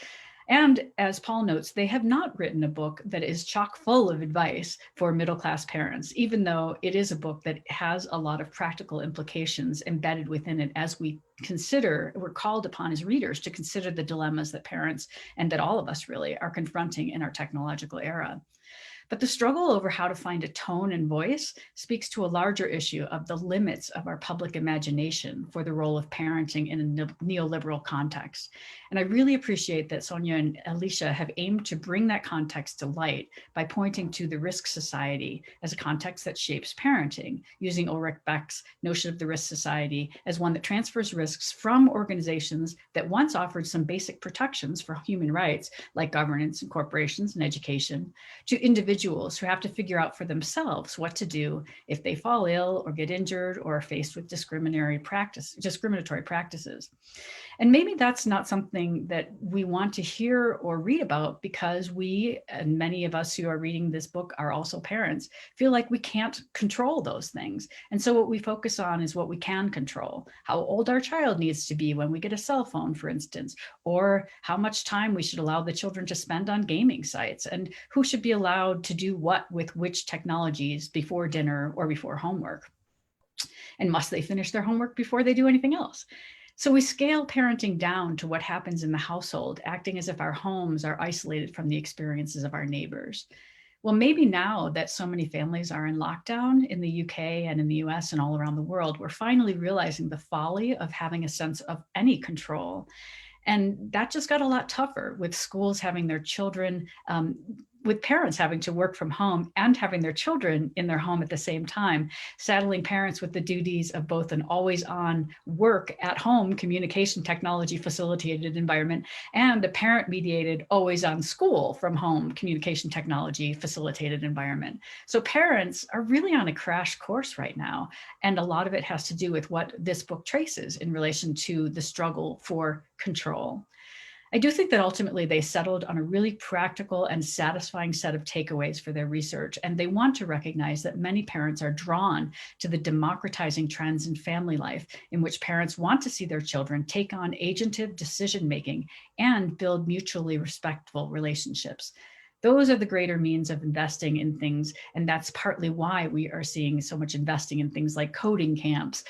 And as Paul notes, they have not written a book that is chock full of advice for middle-class parents, even though it is a book that has a lot of practical implications embedded within it as we're called upon as readers to consider the dilemmas that parents and that all of us really are confronting in our technological era. But the struggle over how to find a tone and voice speaks to a larger issue of the limits of our public imagination for the role of parenting in a neoliberal context. And I really appreciate that Sonia and Alicia have aimed to bring that context to light by pointing to the risk society as a context that shapes parenting, using Ulrich Beck's notion of the risk society as one that transfers risks from organizations that once offered some basic protections for human rights, like governance and corporations and education, to individuals who have to figure out for themselves what to do if they fall ill or get injured or are faced with discriminatory practices. And maybe that's not something that we want to hear or read about because we, and many of us who are reading this book are also parents, feel like we can't control those things. And so what we focus on is what we can control, how old our child needs to be when we get a cell phone, for instance, or how much time we should allow the children to spend on gaming sites, and who should be allowed to do what with which technologies before dinner or before homework. And must they finish their homework before they do anything else? So we scale parenting down to what happens in the household, acting as if our homes are isolated from the experiences of our neighbors. Well, maybe now that so many families are in lockdown in the UK and in the US and all around the world, we're finally realizing the folly of having a sense of any control. And that just got a lot tougher with schools having their children, with parents having to work from home and having their children in their home at the same time, saddling parents with the duties of both an always-on work at home communication technology facilitated environment and a parent-mediated always-on school from home communication technology facilitated environment. So parents are really on a crash course right now. And a lot of it has to do with what this book traces in relation to the struggle for control. I do think that ultimately they settled on a really practical and satisfying set of takeaways for their research, and they want to recognize that many parents are drawn to the democratizing trends in family life in which parents want to see their children take on agentive decision-making and build mutually respectful relationships. Those are the greater means of investing in things. And that's partly why we are seeing so much investing in things like coding camps,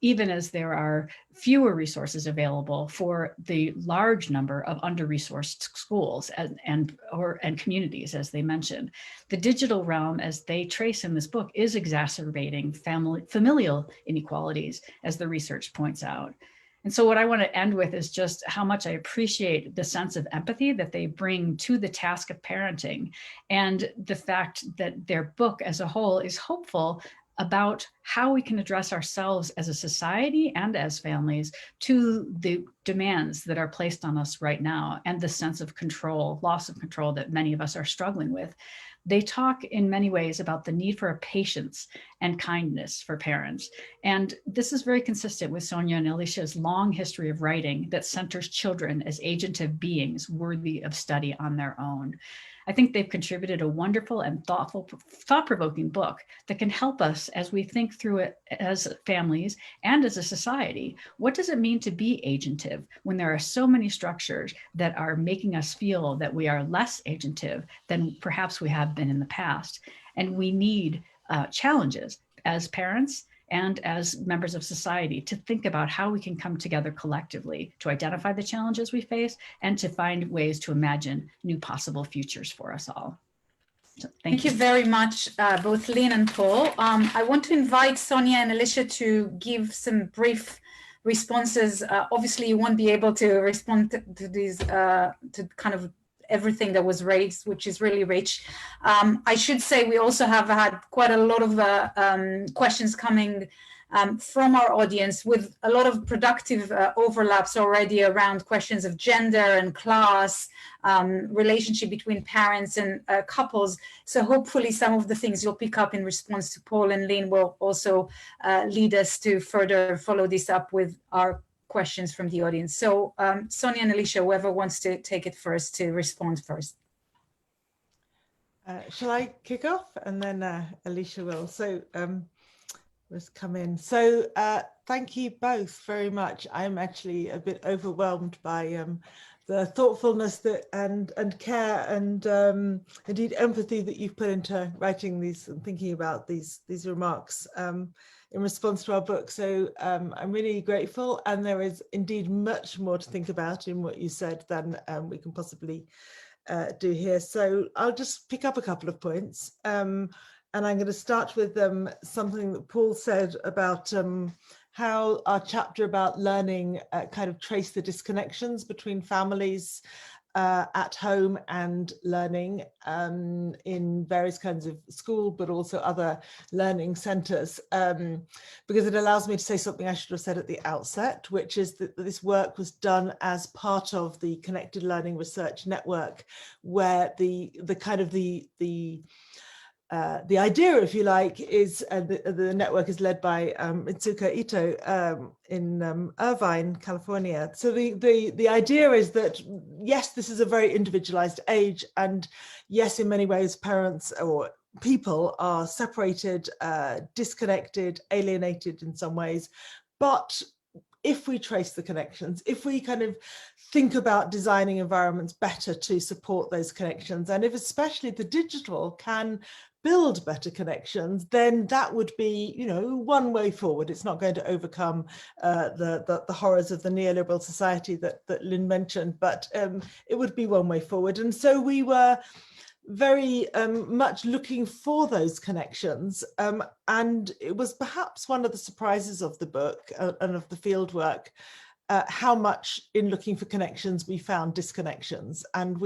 even as there are fewer resources available for the large number of under-resourced schools and communities, as they mentioned. The digital realm, as they trace in this book, is exacerbating familial inequalities, as the research points out. And so what I want to end with is just how much I appreciate the sense of empathy that they bring to the task of parenting, and the fact that their book as a whole is hopeful about how we can address ourselves as a society and as families to the demands that are placed on us right now and the sense of control, loss of control that many of us are struggling with. They talk in many ways about the need for patience and kindness for parents. And this is very consistent with Sonia and Alicia's long history of writing that centers children as agentive beings worthy of study on their own. I think they've contributed a wonderful and thought-provoking book that can help us as we think through it as families and as a society. What does it mean to be agentive when there are so many structures that are making us feel that we are less agentive than perhaps we have been in the past? And we need challenges as parents and as members of society to think about how we can come together collectively to identify the challenges we face and to find ways to imagine new possible futures for us all. So, thank you very much, both Lynn and Paul. I want to invite Sonia and Alicia to give some brief responses. Obviously, you won't be able to respond to these, to kind of everything that was raised, which is really rich. I should say we also have had quite a lot of questions coming from our audience, with a lot of productive overlaps already around questions of gender and class, relationship between parents and couples. So hopefully some of the things you'll pick up in response to Paul and Lynn will also lead us to further follow this up with our questions from the audience. So Sonia and Alicia, whoever wants to take it first to respond first. Shall I kick off and then Alicia will? So let's come in. So thank you both very much. I'm actually a bit overwhelmed by the thoughtfulness that and care and indeed empathy that you've put into writing these and thinking about these remarks in response to our book. So I'm really grateful, and there is indeed much more to think about in what you said than we can possibly do here. So I'll just pick up a couple of points. And I'm going to start with something that Paul said about how our chapter about learning kind of trace the disconnections between families at home and learning in various kinds of school, but also other learning centres, because it allows me to say something I should have said at the outset, which is that this work was done as part of the Connected Learning Research Network, where the idea, if you like, is the network is led by Itsuka Ito in Irvine, California. So the idea is that, yes, this is a very individualized age, and yes, in many ways, parents or people are separated, disconnected, alienated in some ways. But if we trace the connections, if we kind of think about designing environments better to support those connections, and if especially the digital can build better connections, then that would be, you know, one way forward. It's not going to overcome the horrors of the neoliberal society that Lynn mentioned, but it would be one way forward. And so we were very much looking for those connections, and it was perhaps one of the surprises of the book and of the field work, how much in looking for connections we found disconnections. And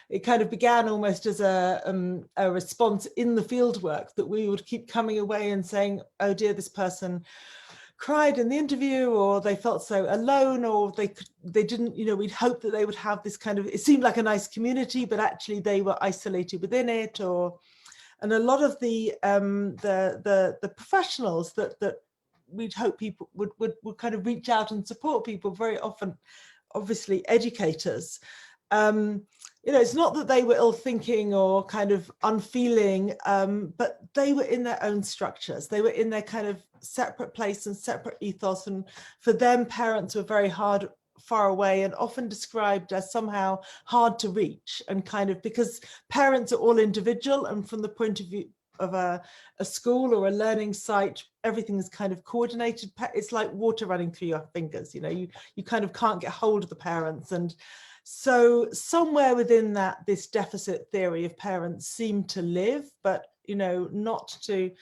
it kind of began almost as a response in the field work, that we would keep coming away and saying, oh dear, this person cried in the interview, or they felt so alone, or they didn't, you know, we'd hoped that they would have this kind of, it seemed like a nice community, but actually they were isolated within it. And a lot of the professionals that we'd hope people would kind of reach out and support people, very often, obviously, educators. You know, it's not that they were ill-thinking or kind of unfeeling, but they were in their own structures. They were in their kind of separate place and separate ethos. And for them, parents were very far away, and often described as somehow hard to reach, and kind of, because parents are all individual, and from the point of view of a school or a learning site, everything is kind of coordinated. It's like water running through your fingers, you know, you kind of can't get hold of the parents. And so somewhere within that, this deficit theory of parents seemed to live, but, you know, not to,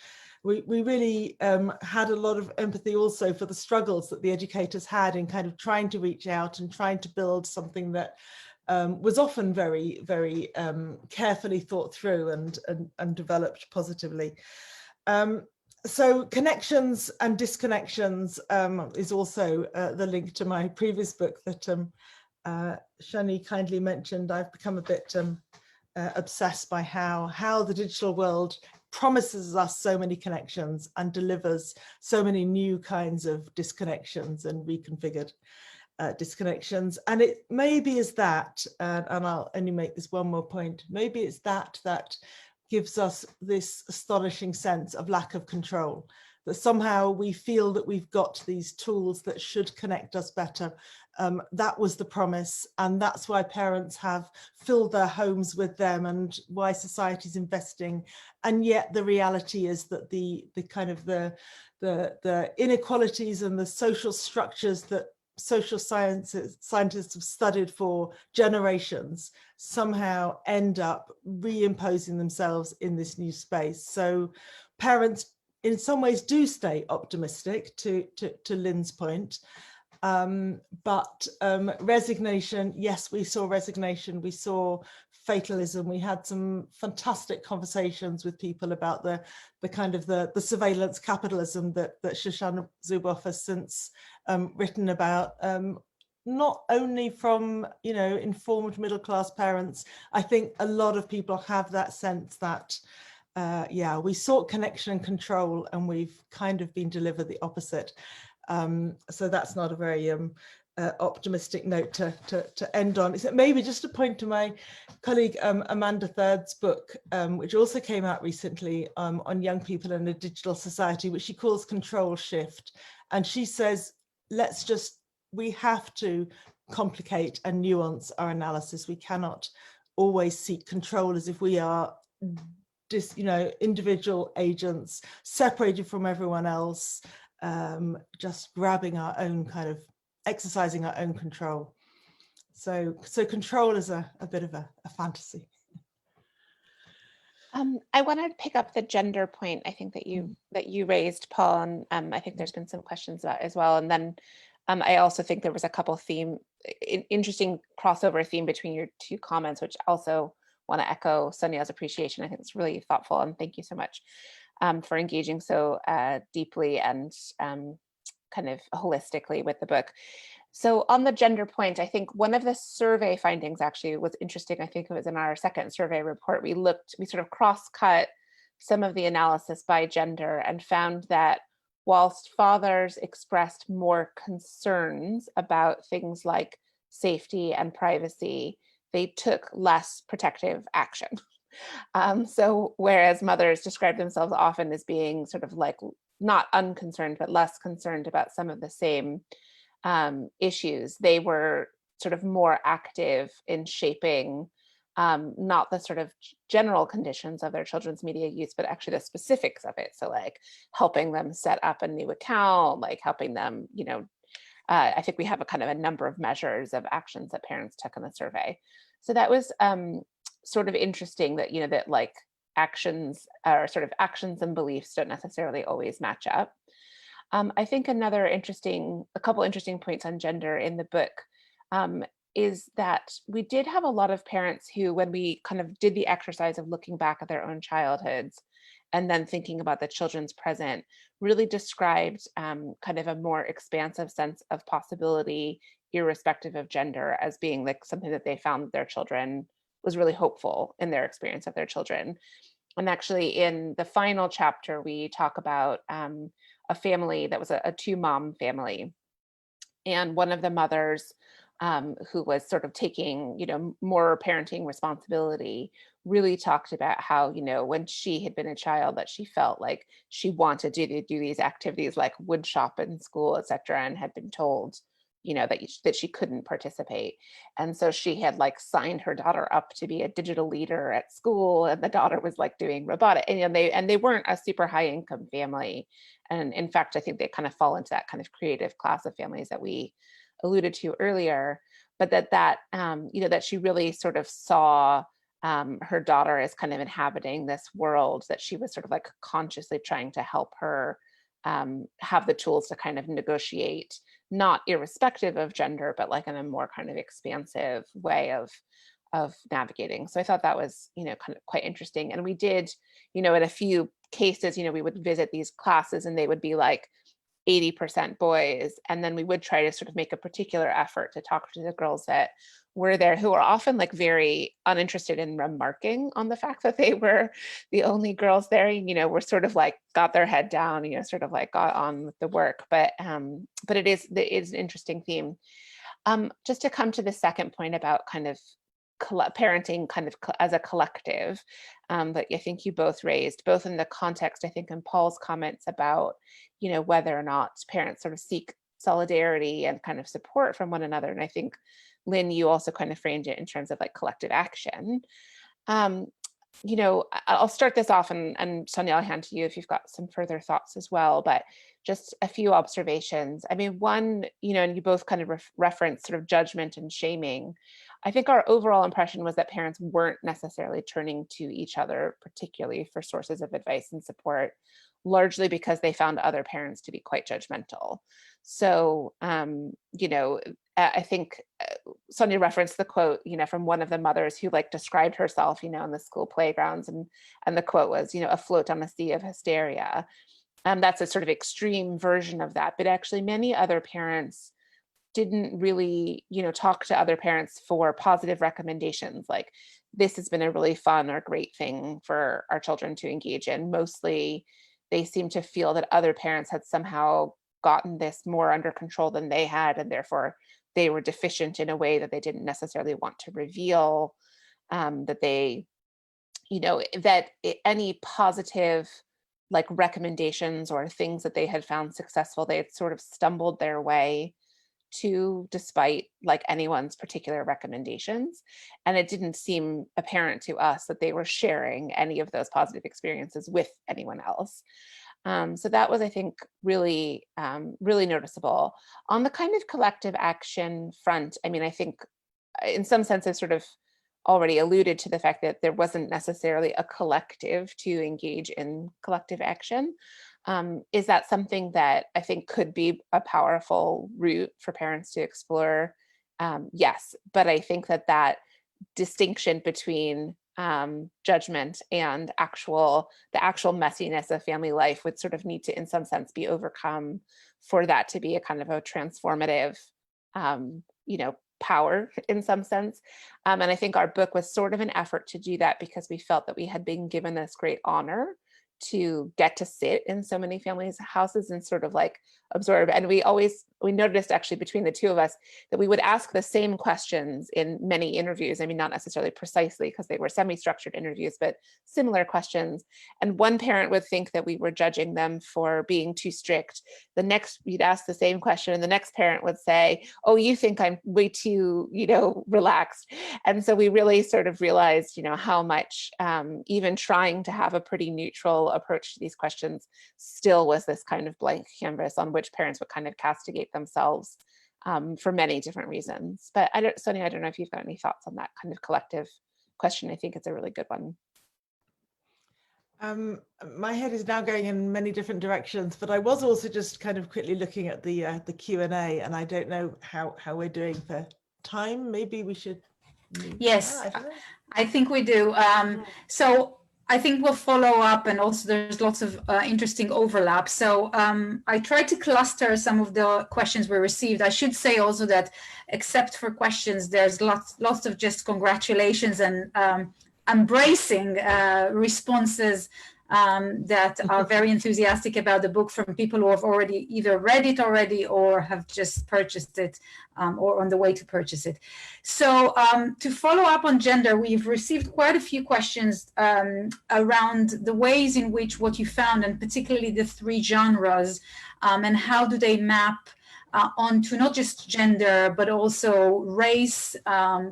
we really had a lot of empathy also for the struggles that the educators had in kind of trying to reach out and trying to build something that was often very, very carefully thought through and developed positively. So connections and disconnections is also the link to my previous book that Shani kindly mentioned. I've become a bit obsessed by how the digital world promises us so many connections and delivers so many new kinds of disconnections and reconfigured disconnections. And it maybe is that, and I'll only make this one more point, maybe it's that gives us this astonishing sense of lack of control, that somehow we feel that we've got these tools that should connect us better. That was the promise, and that's why parents have filled their homes with them and why society's investing. And yet the reality is that the inequalities and the social structures that social scientists have studied for generations somehow end up reimposing themselves in this new space. So parents in some ways do stay optimistic, to Lynn's point. But resignation, yes, we saw resignation, we saw fatalism. We had some fantastic conversations with people about the kind of the surveillance capitalism that Shoshana Zuboff has since written about, not only from, you know, informed middle-class parents. I think a lot of people have that sense that yeah, we sought connection and control, and we've kind of been delivered the opposite. So that's not a very optimistic note to end on. Is it maybe just a point to my colleague Amanda Third's book, which also came out recently, on young people in a digital society, which she calls Control Shift. And she says, we have to complicate and nuance our analysis. We cannot always seek control as if we are individual agents separated from everyone else, just grabbing our own kind of, exercising our own control. So control is a bit of a fantasy. I want to pick up the gender point, I think that you raised, Paul, and I think there's been some questions about as well. And then I also think there was a couple interesting crossover theme between your two comments, which also want to echo Sonia's appreciation. I think it's really thoughtful, and thank you so much for engaging so deeply and kind of holistically with the book. So on the gender point, I think one of the survey findings actually was interesting. I think it was in our second survey report. We sort of cross-cut some of the analysis by gender and found that whilst fathers expressed more concerns about things like safety and privacy, they took less protective action. So whereas mothers described themselves often as being sort of like not unconcerned, but less concerned about some of the same issues, they were sort of more active in shaping not the sort of general conditions of their children's media use, but actually the specifics of it. So like helping them set up a new account, like helping them, you know, I think we have a kind of a number of measures of actions that parents took in the survey. So that was sort of interesting that, you know, that like actions or sort of actions and beliefs don't necessarily always match up. I think a couple interesting points on gender in the book is that we did have a lot of parents who, when we kind of did the exercise of looking back at their own childhoods and then thinking about the children's present, really described kind of a more expansive sense of possibility, irrespective of gender, as being like something that they found their children was really hopeful in their experience of their children. And actually in the final chapter, we talk about a family that was a two-mom family. And one of the mothers who was sort of taking, you know, more parenting responsibility, really talked about how, you know, when she had been a child, that she felt like she wanted to do these activities like wood shop in school, et cetera, and had been told, you know, that she couldn't participate. And so she had like signed her daughter up to be a digital leader at school, and the daughter was like doing robotic, and they weren't a super high income family. And in fact, I think they kind of fall into that kind of creative class of families that we alluded to earlier, but that you know, that she really sort of saw her daughter as kind of inhabiting this world that she was sort of like consciously trying to help her have the tools to kind of negotiate, not irrespective of gender, but like in a more kind of expansive way of navigating. So I thought that was, you know, kind of quite interesting. And we did, you know, in a few cases, you know, we would visit these classes and they would be like 80% boys. And then we would try to sort of make a particular effort to talk to the girls that were there, who are often like very uninterested in remarking on the fact that they were the only girls there, you know, were sort of like got their head down, you know, sort of like got on with the work. But it is an interesting theme. Just to come to the second point about kind of parenting kind of as a collective that I think you both raised, both in the context, I think, in Paul's comments about, whether or not parents sort of seek solidarity and kind of support from one another. And I think, Lynn, you also kind of framed it in terms of like collective action. I'll start this off, and Sonia, I'll hand to you if you've got some further thoughts as well, but just a few observations. I mean, one, and you both kind of referenced sort of judgment and shaming. I think our overall impression was that parents weren't necessarily turning to each other, particularly for sources of advice and support, largely because they found other parents to be quite judgmental. So, I think Sonia referenced the quote, from one of the mothers who described herself, in the school playgrounds, and the quote was, afloat on a sea of hysteria. That's a sort of extreme version of that, but actually many other parents didn't really, talk to other parents for positive recommendations, like this has been a really fun or great thing for our children to engage in. Mostly, they seem to feel that other parents had somehow gotten this more under control than they had, and therefore they were deficient in a way that they didn't necessarily want to reveal, that they, that any positive recommendations or things that they had found successful, they had sort of stumbled their way to, despite anyone's particular recommendations. And it didn't seem apparent to us that they were sharing any of those positive experiences with anyone else. So that was, I think, really, really noticeable. On the kind of collective action front, I mean, I think in some sense I've sort of already alluded to the fact that there wasn't necessarily a collective to engage in collective action. Is that something that I think could be a powerful route for parents to explore? Yes, but I think that distinction between judgment and the actual messiness of family life would sort of need to, in some sense, be overcome for that to be a kind of a transformative, power in some sense. And I think our book was sort of an effort to do that, because we felt that we had been given this great honor to get to sit in so many families' houses and sort of absorb. And we noticed actually between the two of us that we would ask the same questions in many interviews. I mean, not necessarily precisely because they were semi-structured interviews, but similar questions. And one parent would think that we were judging them for being too strict. The next, we'd ask the same question, and the next parent would say, oh, you think I'm way too, relaxed. And so we really sort of realized, how much even trying to have a pretty neutral approach to these questions still was this kind of blank canvas on which parents would kind of castigate themselves for many different reasons. But Sonia, I don't know if you've got any thoughts on that kind of collective question. I think it's a really good one. My head is now going in many different directions, but I was also just kind of quickly looking at the Q&A, and I don't know how we're doing for time. Maybe we should. Yes, I think we do. So I think we'll follow up, and also there's lots of interesting overlap. So I tried to cluster some of the questions we received. I should say also that except for questions, there's lots of just congratulations and embracing responses that are very enthusiastic about the book from people who have already either read it already or have just purchased it or on the way to purchase it. So to follow up on gender, we've received quite a few questions around the ways in which what you found, and particularly the 3 genres, and how do they map onto not just gender, but also race,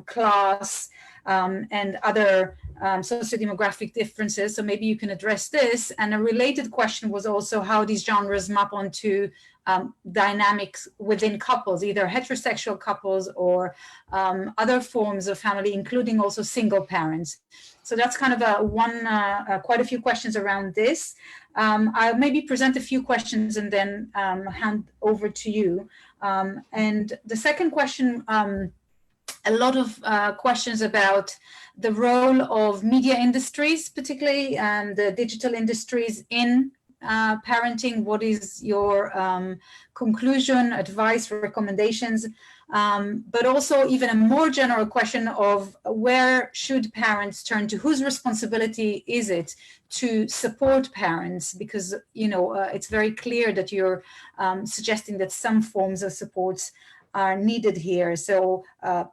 class, and other sociodemographic differences. So maybe you can address this. And a related question was also how these genres map onto dynamics within couples, either heterosexual couples or other forms of family, including also single parents. So that's kind of quite a few questions around this. I'll maybe present a few questions and then hand over to you. And the second question, a lot of questions about the role of media industries, particularly the digital industries in parenting. What is your conclusion, advice, recommendations? But also even a more general question of where should parents turn to? Whose responsibility is it to support parents? Because, it's very clear that you're suggesting that some forms of supports are needed here. So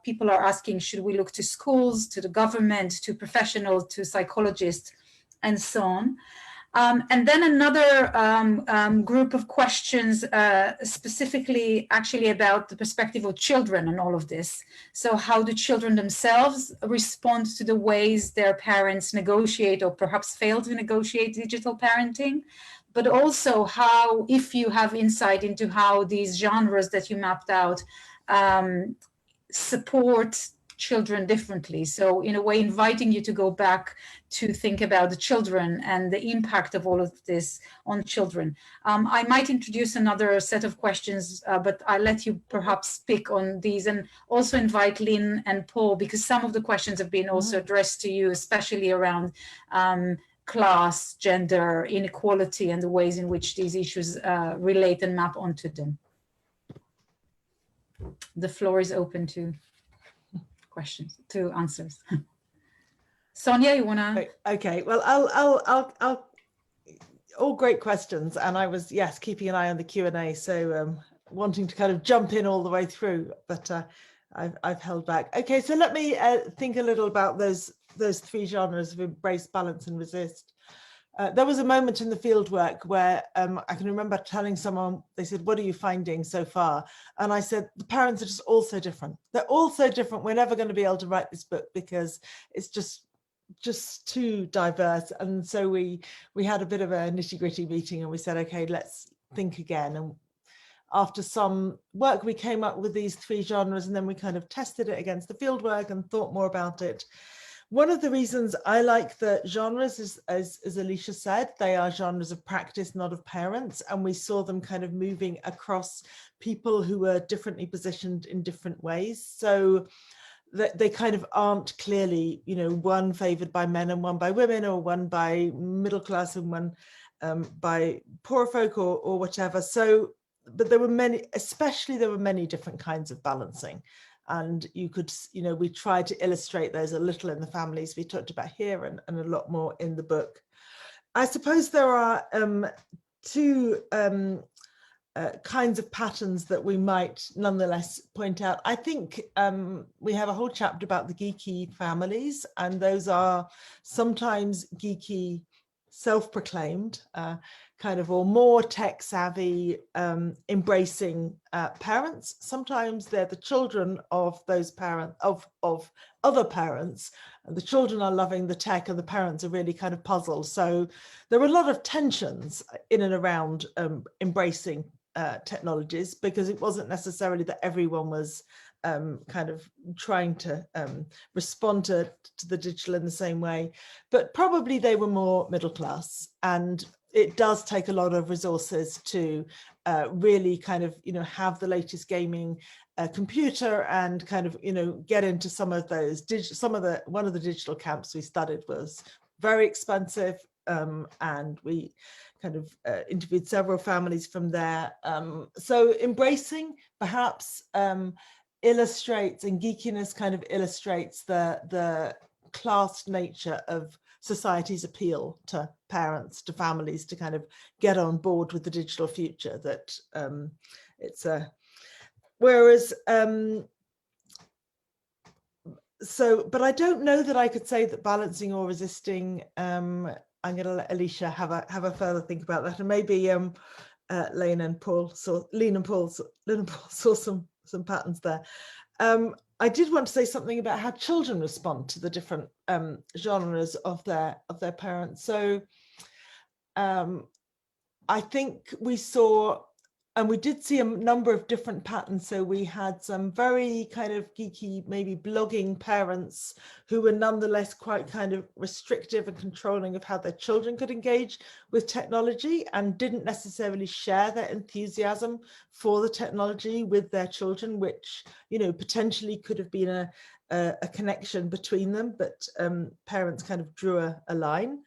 people are asking, should we look to schools, to the government, to professionals, to psychologists, and so on. And then another group of questions specifically actually about the perspective of children and all of this. So how do children themselves respond to the ways their parents negotiate or perhaps fail to negotiate digital parenting? But also how, if you have insight into how these genres that you mapped out support children differently. So in a way, inviting you to go back to think about the children and the impact of all of this on children. I might introduce another set of questions, but I'll let you perhaps pick on these, and also invite Lynn and Paul, because some of the questions have been also addressed to you, especially around class, gender, inequality, and the ways in which these issues relate and map onto them. The floor is open to questions, to answers. Sonia, you wanna? Okay, well, I'll all great questions, and I was, yes, keeping an eye on the Q&A, so wanting to kind of jump in all the way through, but I've held back. Okay, so let me think a little about those three genres of embrace, balance, and resist. There was a moment in the fieldwork where I can remember telling someone, they said, what are you finding so far? And I said, the parents are just all so different. They're all so different. We're never going to be able to write this book because it's just too diverse. And so we had a bit of a nitty-gritty meeting, and we said, okay, let's think again. And after some work, we came up with these three genres, and then we kind of tested it against the fieldwork and thought more about it. One of the reasons I like the genres is, as Alicia said, they are genres of practice, not of parents. And we saw them kind of moving across people who were differently positioned in different ways. So that they kind of aren't clearly, you know, one favored by men and one by women, or one by middle class and one by poor folk, or whatever. So, but there were many, especially there were many different kinds of balancing. And you could, you know, we tried to illustrate those a little in the families we talked about here, and a lot more in the book. I suppose there are two kinds of patterns that we might nonetheless point out. I think we have a whole chapter about the geeky families, and those are sometimes geeky, self-proclaimed, kind of, or more tech savvy, embracing parents. Sometimes they're the children of those parents, of other parents, and the children are loving the tech and the parents are really kind of puzzled. So there were a lot of tensions in and around embracing technologies, because it wasn't necessarily that everyone was kind of trying to respond to the digital in the same way, but probably they were more middle class. And it does take a lot of resources to really kind of, you know, have the latest gaming computer and kind of, you know, get into some of those one of the digital camps we studied was very expensive, and we kind of interviewed several families from there. So embracing perhaps illustrates, and geekiness kind of illustrates the class nature of society's appeal to parents, to families, to kind of get on board with the digital future. That it's a, whereas so, but I don't know that I could say that balancing or resisting. I'm going to let Alicia have a further think about that, and maybe Lynn and Paul saw some patterns there. I did want to say something about how children respond to the different genres of their parents. So I think we saw, and we did see a number of different patterns. So we had some very kind of geeky, maybe blogging parents who were nonetheless quite kind of restrictive and controlling of how their children could engage with technology, and didn't necessarily share their enthusiasm for the technology with their children, which, you know, potentially could have been a connection between them, but parents kind of drew a line.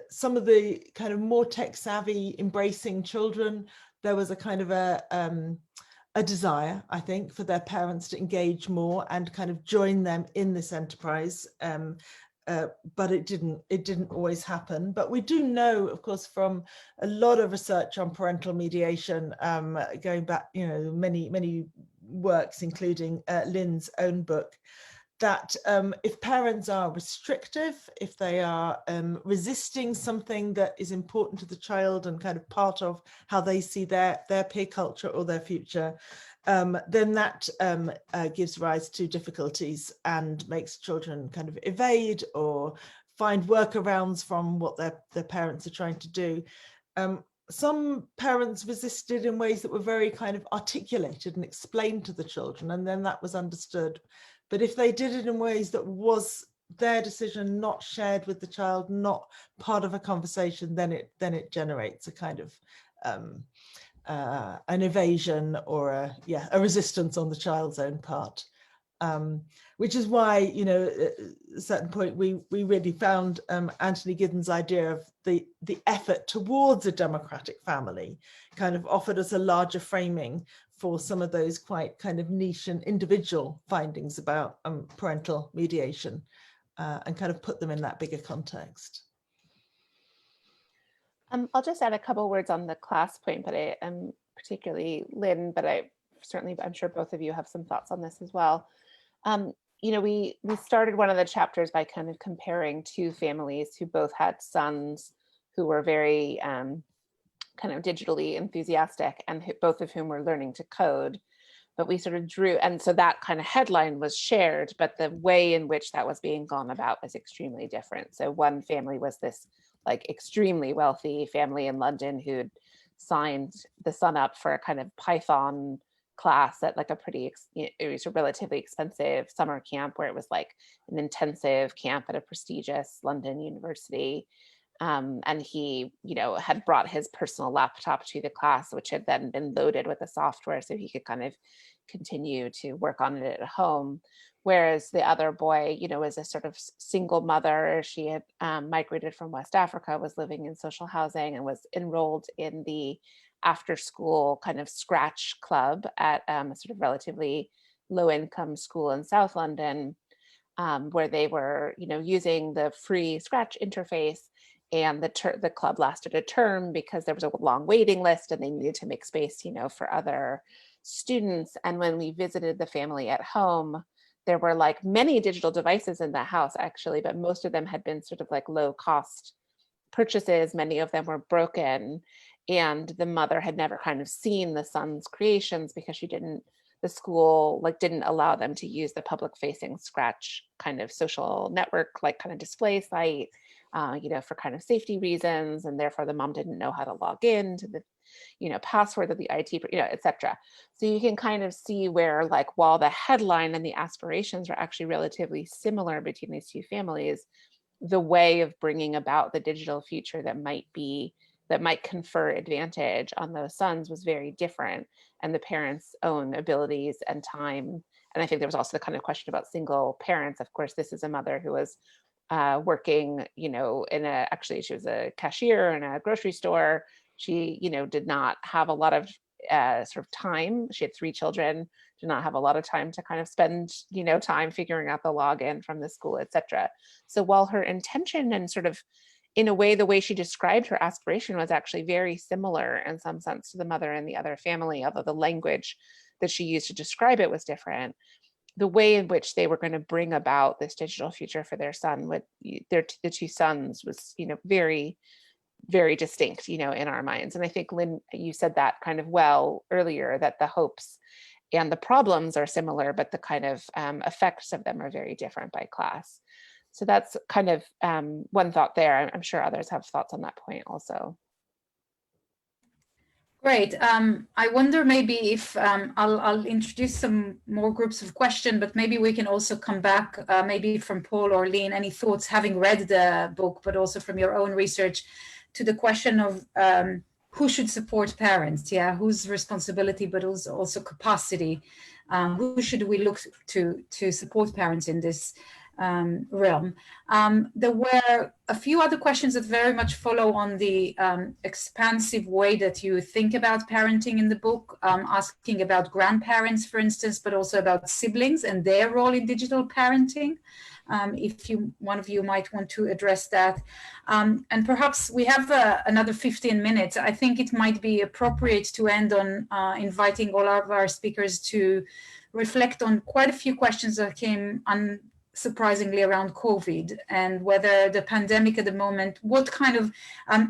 Some of the kind of more tech savvy embracing children, there was a kind of a desire, I think, for their parents to engage more and kind of join them in this enterprise. but it didn't always happen. But we do know, of course, from a lot of research on parental mediation, going back, many works, including Lynn's own book, that if parents are restrictive, if they are resisting something that is important to the child and kind of part of how they see their peer culture or their future, then that gives rise to difficulties and makes children kind of evade or find workarounds from what their parents are trying to do. Some parents resisted in ways that were very kind of articulated and explained to the children, and then that was understood. But if they did it in ways that was their decision, not shared with the child, not part of a conversation, then it generates a kind of an evasion or a resistance on the child's own part. Which is why, at a certain point, we really found Anthony Giddens' idea of the effort towards a democratic family kind of offered us a larger framing for some of those quite kind of niche and individual findings about parental mediation, and kind of put them in that bigger context. I'll just add a couple words on the class point, but particularly Lynn, but I'm sure both of you have some thoughts on this as well. We started one of the chapters by kind of comparing two families who both had sons who were very kind of digitally enthusiastic, and both of whom were learning to code. But we sort of drew, and so that kind of headline was shared, but the way in which that was being gone about was extremely different. So one family was this like extremely wealthy family in London who'd signed the son up for a kind of Python class at like it was a relatively expensive summer camp where it was like an intensive camp at a prestigious London university. And he, had brought his personal laptop to the class, which had then been loaded with the software so he could kind of continue to work on it at home. Whereas the other boy, was a sort of single mother. She had migrated from West Africa, was living in social housing, and was enrolled in the after school kind of Scratch club at a sort of relatively low income school in South London, where they were, using the free Scratch interface. And the club lasted a term because there was a long waiting list and they needed to make space, for other students. And when we visited the family at home, there were like many digital devices in the house actually, but most of them had been sort of like low cost purchases. Many of them were broken. And the mother had never kind of seen the son's creations because the school didn't allow them to use the public facing Scratch kind of social network, kind of display site, for kind of safety reasons. And therefore the mom didn't know how to log in to the, password of the IT, etc. So you can kind of see where while the headline and the aspirations are actually relatively similar between these two families, the way of bringing about the digital future that might confer advantage on those sons was very different, and the parents' own abilities and time. And I think there was also the kind of question about single parents. Of course, this is a mother who was working, actually she was a cashier in a grocery store. She, did not have a lot of sort of time. She had 3 children, did not have a lot of time to kind of spend, time figuring out the login from the school, etc. So while her intention and sort of, in a way, the way she described her aspiration was actually very similar in some sense to the mother in the other family, although the language that she used to describe it was different. The way in which they were going to bring about this digital future for their son, the 2 sons, was, very, very distinct, in our minds. And I think, Lynn, you said that kind of well earlier, that the hopes and the problems are similar, but the kind of effects of them are very different by class. So that's kind of one thought there. I'm sure others have thoughts on that point also. Great. I wonder maybe if I'll introduce some more groups of questions, but maybe we can also come back, maybe from Paul or Lynn, any thoughts having read the book, but also from your own research, to the question of who should support parents, whose responsibility, but also capacity. Who should we look to support parents in this? realm. There were a few other questions that very much follow on the expansive way that you think about parenting in the book, asking about grandparents, for instance, but also about siblings and their role in digital parenting. If one of you might want to address that. And perhaps we have another 15 minutes. I think it might be appropriate to end on inviting all of our speakers to reflect on quite a few questions that came unsurprisingly around COVID and whether the pandemic at the moment, what kind of,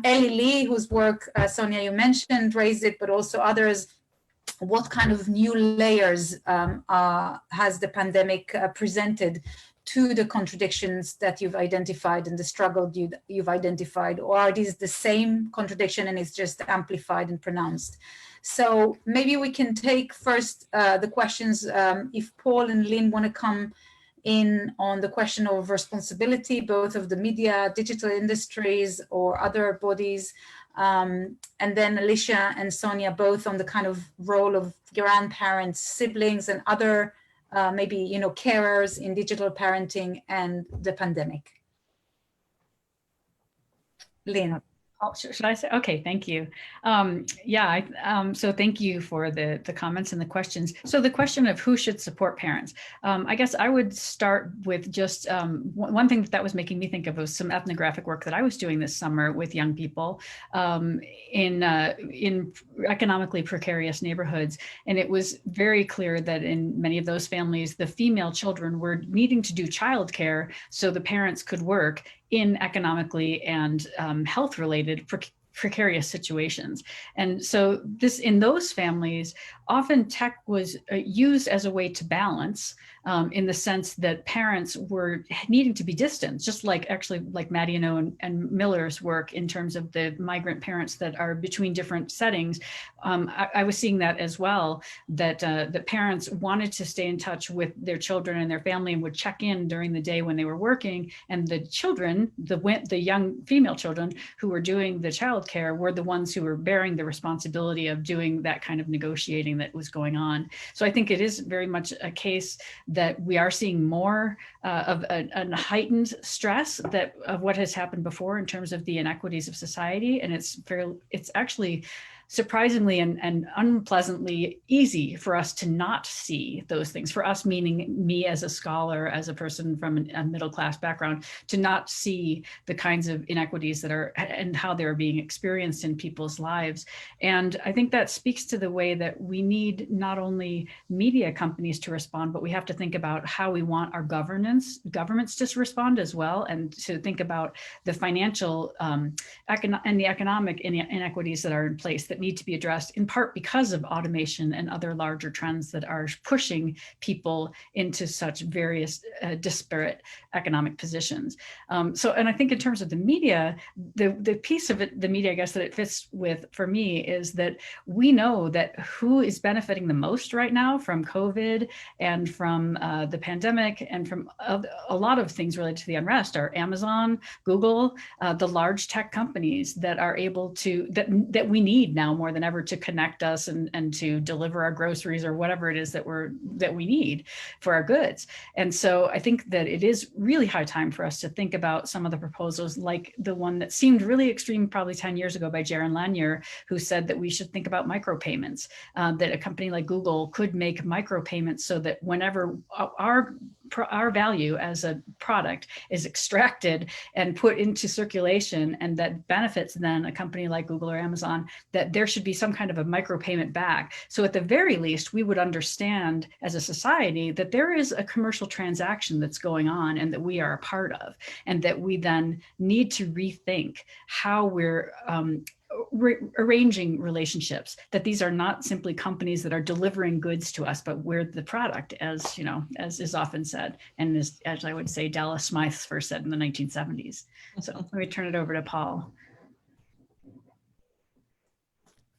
Ellie Lee, whose work, Sonia, you mentioned, raised it, but also others, what kind of new layers has the pandemic presented to the contradictions that you've identified and the struggle you've identified, or are these the same contradiction and it's just amplified and pronounced? So maybe we can take first the questions, if Paul and Lynn want to come in on the question of responsibility, both of the media, digital industries, or other bodies, and then Alicia and Sonia both on the kind of role of grandparents, siblings, and other maybe, you know, carers in digital parenting and the pandemic. Lynn. Oh, should I say? Okay, thank you. So thank you for the comments and the questions. So the question of who should support parents, I guess I would start with just one thing that was making me think of was some ethnographic work that I was doing this summer with young people in economically precarious neighborhoods. And it was very clear that in many of those families, the female children were needing to do childcare so the parents could work in economically and health-related precarious situations. And so in those families, often tech was used as a way to balance in the sense that parents were needing to be distant, just like Maddie and Miller's work in terms of the migrant parents that are between different settings. I was seeing that as well, that the parents wanted to stay in touch with their children and their family and would check in during the day when they were working. And the children, the young female children who were doing the childcare were the ones who were bearing the responsibility of doing that kind of negotiating that was going on. So I think it is very much a case that we are seeing more of a heightened stress of what has happened before in terms of the inequities of society. And it's actually surprisingly and unpleasantly easy for us to not see those things. For us, meaning me as a scholar, as a person from a middle-class background, to not see the kinds of inequities that are and how they're being experienced in people's lives. And I think that speaks to the way that we need not only media companies to respond, but we have to think about how we want our governments to respond as well, and to think about the financial and the economic inequities that are in place that need to be addressed, in part because of automation and other larger trends that are pushing people into such various disparate economic positions. And I think in terms of the media, the piece of it, the media, I guess, that it fits with for me is that we know that who is benefiting the most right now from COVID and from the pandemic and from a lot of things related to the unrest are Amazon, Google, the large tech companies that are able to, that we need now more than ever to connect us and to deliver our groceries or whatever it is that we need for our goods. And so I think that it is really high time for us to think about some of the proposals, like the one that seemed really extreme probably 10 years ago by Jaron Lanier, who said that we should think about micropayments, that a company like Google could make micropayments so that whenever our value as a product is extracted and put into circulation, and that benefits then a company like Google or Amazon, that there should be some kind of a micropayment back. So at the very least, we would understand as a society that there is a commercial transaction that's going on and that we are a part of, and that we then need to rethink how we're arranging relationships, that these are not simply companies that are delivering goods to us, but we're the product, as you know, as is often said, and as I would say Dallas Smythe first said in the 1970s. So let me turn it over to Paul.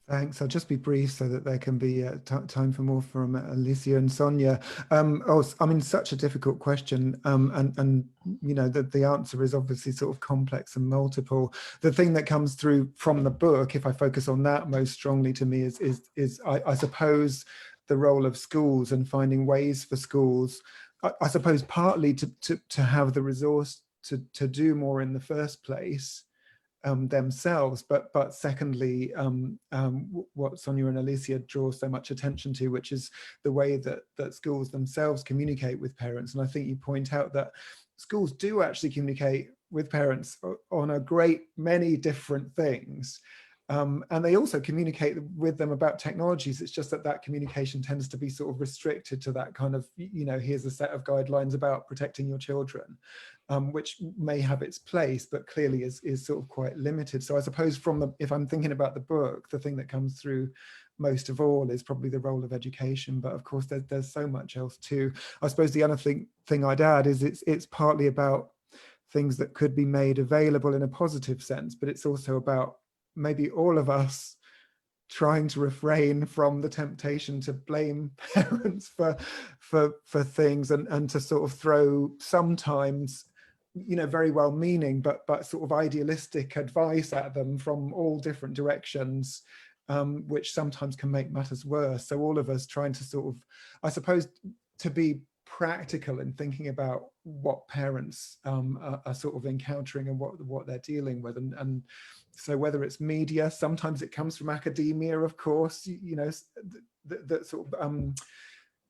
Thanks. I'll just be brief so that there can be time for more from Alicia and Sonia. Such a difficult question, and you know that the answer is obviously sort of complex and multiple. The thing that comes through from the book, if I focus on that most strongly to me, is I suppose the role of schools and finding ways for schools I suppose partly to have the resource to do more in the first place themselves, but secondly, what Sonia and Alicia draw so much attention to, which is the way that schools themselves communicate with parents. And I think you point out that schools do actually communicate with parents on a great many different things. And they also communicate with them about technologies. It's just that communication tends to be sort of restricted to that kind of, here's a set of guidelines about protecting your children, which may have its place, but clearly is sort of quite limited. So I suppose if I'm thinking about the book, the thing that comes through most of all is probably the role of education. But of course, there's so much else too. I suppose the other thing I'd add is it's partly about things that could be made available in a positive sense, but it's also about maybe all of us trying to refrain from the temptation to blame parents for things and to sort of throw sometimes, very well meaning, but sort of idealistic advice at them from all different directions, which sometimes can make matters worse. So all of us trying to sort of, I suppose, to be practical in thinking about what parents are sort of encountering and what they're dealing with, and so whether it's media, sometimes it comes from academia, of course, that sort of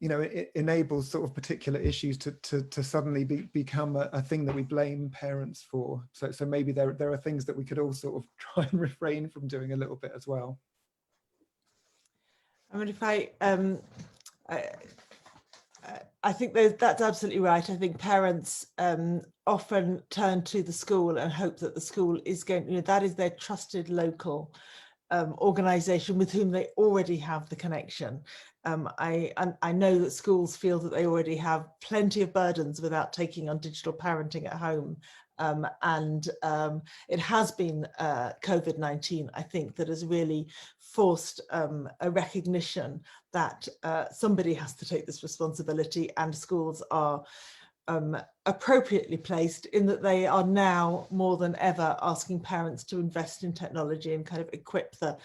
it enables sort of particular issues to suddenly become a thing that we blame parents for. So maybe there are things that we could all sort of try and refrain from doing a little bit as well. I mean, if I think that's absolutely right. I think parents often turn to the school and hope that the school is going, that is their trusted local organisation with whom they already have the connection. I know that schools feel that they already have plenty of burdens without taking on digital parenting at home. And it has been COVID-19, I think, that has really forced a recognition that somebody has to take this responsibility, and schools are appropriately placed in that they are now more than ever asking parents to invest in technology and kind of equip the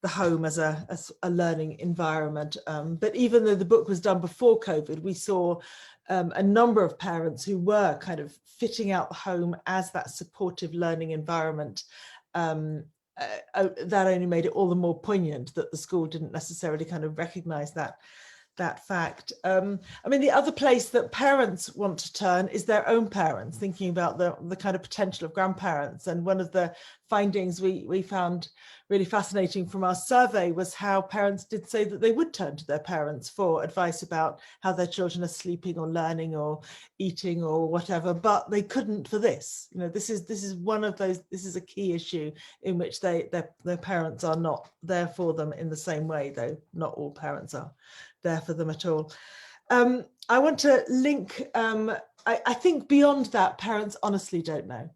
home as a learning environment. But even though the book was done before COVID, we saw a number of parents who were kind of fitting out the home as that supportive learning environment. That only made it all the more poignant that the school didn't necessarily kind of recognize that fact. I mean, the other place that parents want to turn is their own parents, thinking about the kind of potential of grandparents. And one of the findings we found really fascinating from our survey was how parents did say that they would turn to their parents for advice about how their children are sleeping or learning or eating or whatever, but they couldn't for this. This is one of those, this is a key issue in which their parents are not there for them in the same way, though not all parents are there for them at all. I want to link, I think beyond that, parents honestly don't know.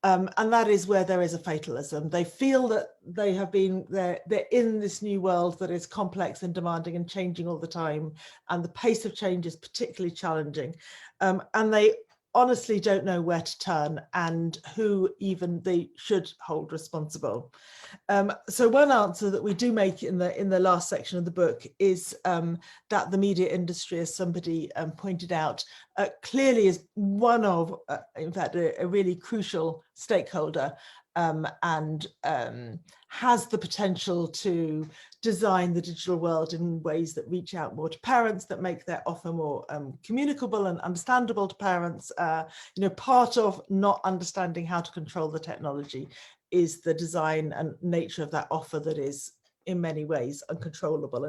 And that is where there is a fatalism. They feel that they're in this new world that is complex and demanding and changing all the time. And the pace of change is particularly challenging. And they honestly don't know where to turn and who even they should hold responsible. So one answer that we do make in the last section of the book is that the media industry, as somebody pointed out, clearly is one of, in fact, a really crucial stakeholder and has the potential to design the digital world in ways that reach out more to parents, that make their offer more communicable and understandable to parents. Part of not understanding how to control the technology is the design and nature of that offer that is in many ways uncontrollable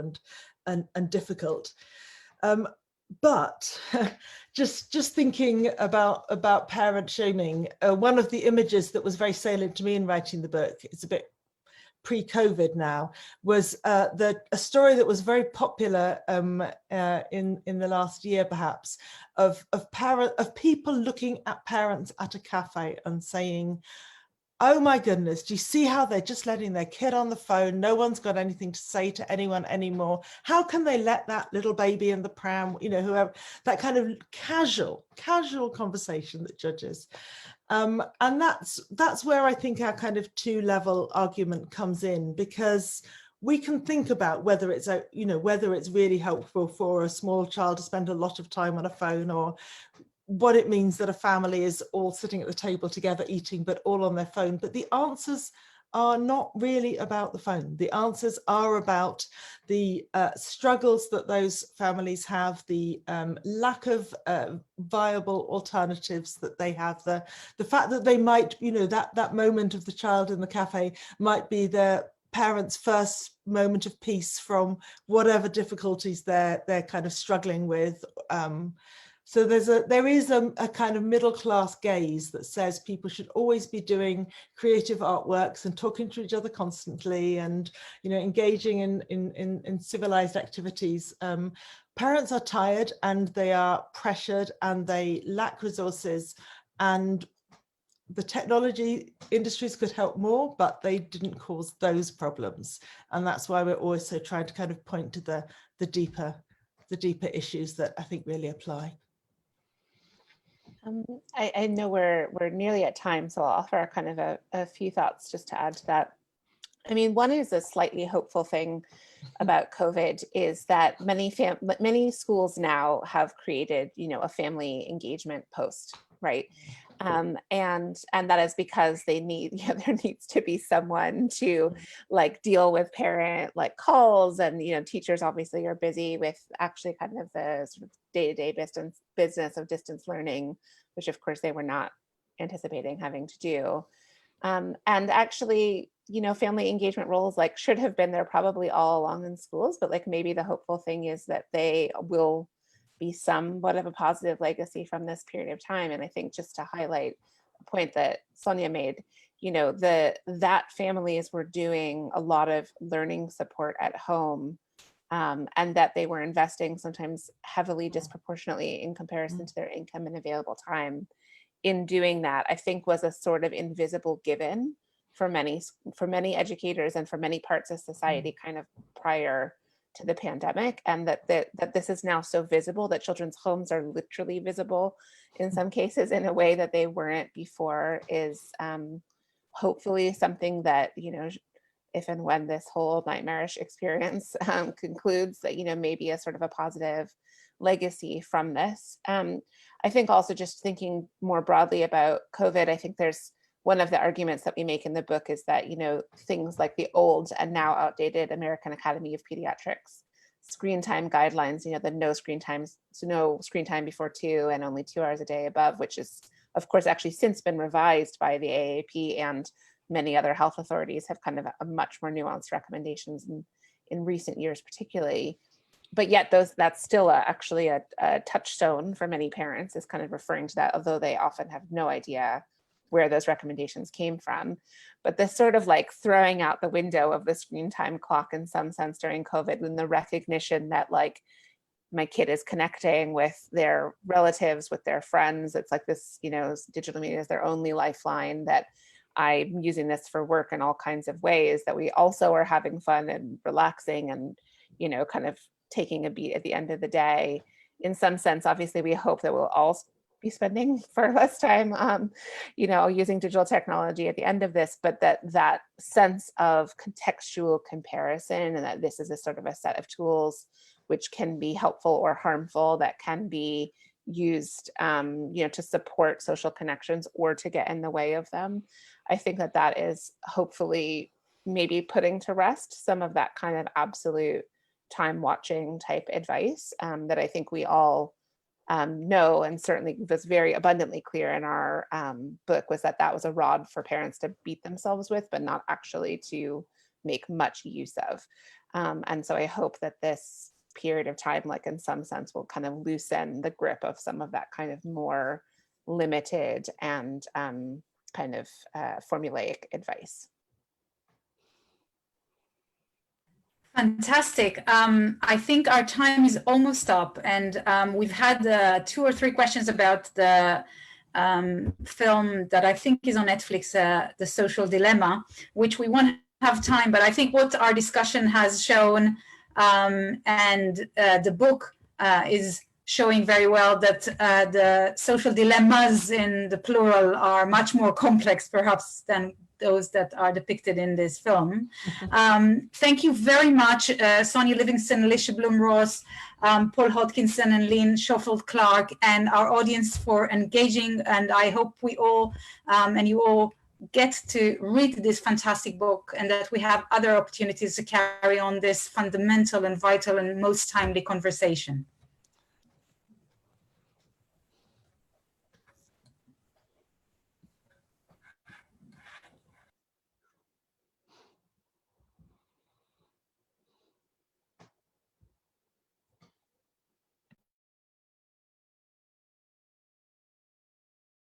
and difficult. But just thinking about parent shaming, one of the images that was very salient to me in writing the book, it's a bit pre-COVID now, was a story that was very popular in the last year, perhaps, of people looking at parents at a cafe and saying, oh my goodness, do you see how they're just letting their kid on the phone? No one's got anything to say to anyone anymore. How can they let that little baby in the pram, whoever, that kind of casual conversation that judges. And that's where I think our kind of two-level argument comes in, because we can think about whether it's whether it's really helpful for a small child to spend a lot of time on a phone, or what it means that a family is all sitting at the table together eating, but all on their phone. But the answers are not really about the phone. The answers are about the struggles that those families have, the lack of viable alternatives that they have, the fact that they might, that moment of the child in the cafe might be their parents' first moment of peace from whatever difficulties they're kind of struggling with. So there is a kind of middle class gaze that says people should always be doing creative artworks and talking to each other constantly, and engaging in civilized activities. Parents are tired and they are pressured and they lack resources, and the technology industries could help more, but they didn't cause those problems. And that's why we're also trying to kind of point to the deeper issues that I think really apply. I know we're nearly at time, so I'll offer kind of a few thoughts just to add to that. I mean, one is a slightly hopeful thing about COVID is that many schools now have created, a family engagement post, right? And that is because they need, there needs to be someone to like deal with parent like calls, and teachers obviously are busy with actually kind of the sort of day-to-day business of distance learning, which of course they were not anticipating having to do. And actually, family engagement roles like should have been there probably all along in schools, but like maybe the hopeful thing is that they will be somewhat of a positive legacy from this period of time. And I think just to highlight a point that Sonia made, that families were doing a lot of learning support at home, and that they were investing sometimes heavily disproportionately in comparison to their income and available time in doing that, I think was a sort of invisible given for many educators and for many parts of society kind of prior to the pandemic, and that this is now so visible that children's homes are literally visible in some cases in a way that they weren't before is hopefully something that, if and when this whole nightmarish experience concludes, that, maybe a sort of a positive legacy from this. I think also just thinking more broadly about COVID, I think there's one of the arguments that we make in the book is that, things like the old and now outdated American Academy of Pediatrics screen time guidelines, the no screen time before 2 and only 2 hours a day above, which is of course actually since been revised by the AAP, and many other health authorities have kind of a much more nuanced recommendations in recent years particularly. But yet that's still actually a touchstone for many parents, is kind of referring to that, although they often have no idea where those recommendations came from. But this sort of like throwing out the window of the screen time clock in some sense during COVID, and the recognition that like my kid is connecting with their relatives, with their friends. It's like this, digital media is their only lifeline, that I'm using this for work in all kinds of ways, that we also are having fun and relaxing and, kind of taking a beat at the end of the day. In some sense, obviously, we hope that we'll all be spending far less time, using digital technology at the end of this, but that sense of contextual comparison, and that this is a sort of a set of tools which can be helpful or harmful, that can be used, to support social connections or to get in the way of them. I think that is hopefully maybe putting to rest some of that kind of absolute time watching type advice that I think we all know, and certainly was very abundantly clear in our book, was that was a rod for parents to beat themselves with, but not actually to make much use of. And so I hope that this period of time, like in some sense, will kind of loosen the grip of some of that kind of more limited and kind of formulaic advice. Fantastic. I think our time is almost up, and we've had 2 or 3 questions about the film that I think is on Netflix, The Social Dilemma, which we won't have time, but I think what our discussion has shown, and the book is showing very well, that the social dilemmas in the plural are much more complex perhaps than those that are depicted in this film. Thank you very much, Sonia Livingston, Alicia Bloom-Ross, Paul Hodkinson and Lynn Schofield-Clark, and our audience for engaging. And I hope we all, and you all, get to read this fantastic book, and that we have other opportunities to carry on this fundamental and vital and most timely conversation.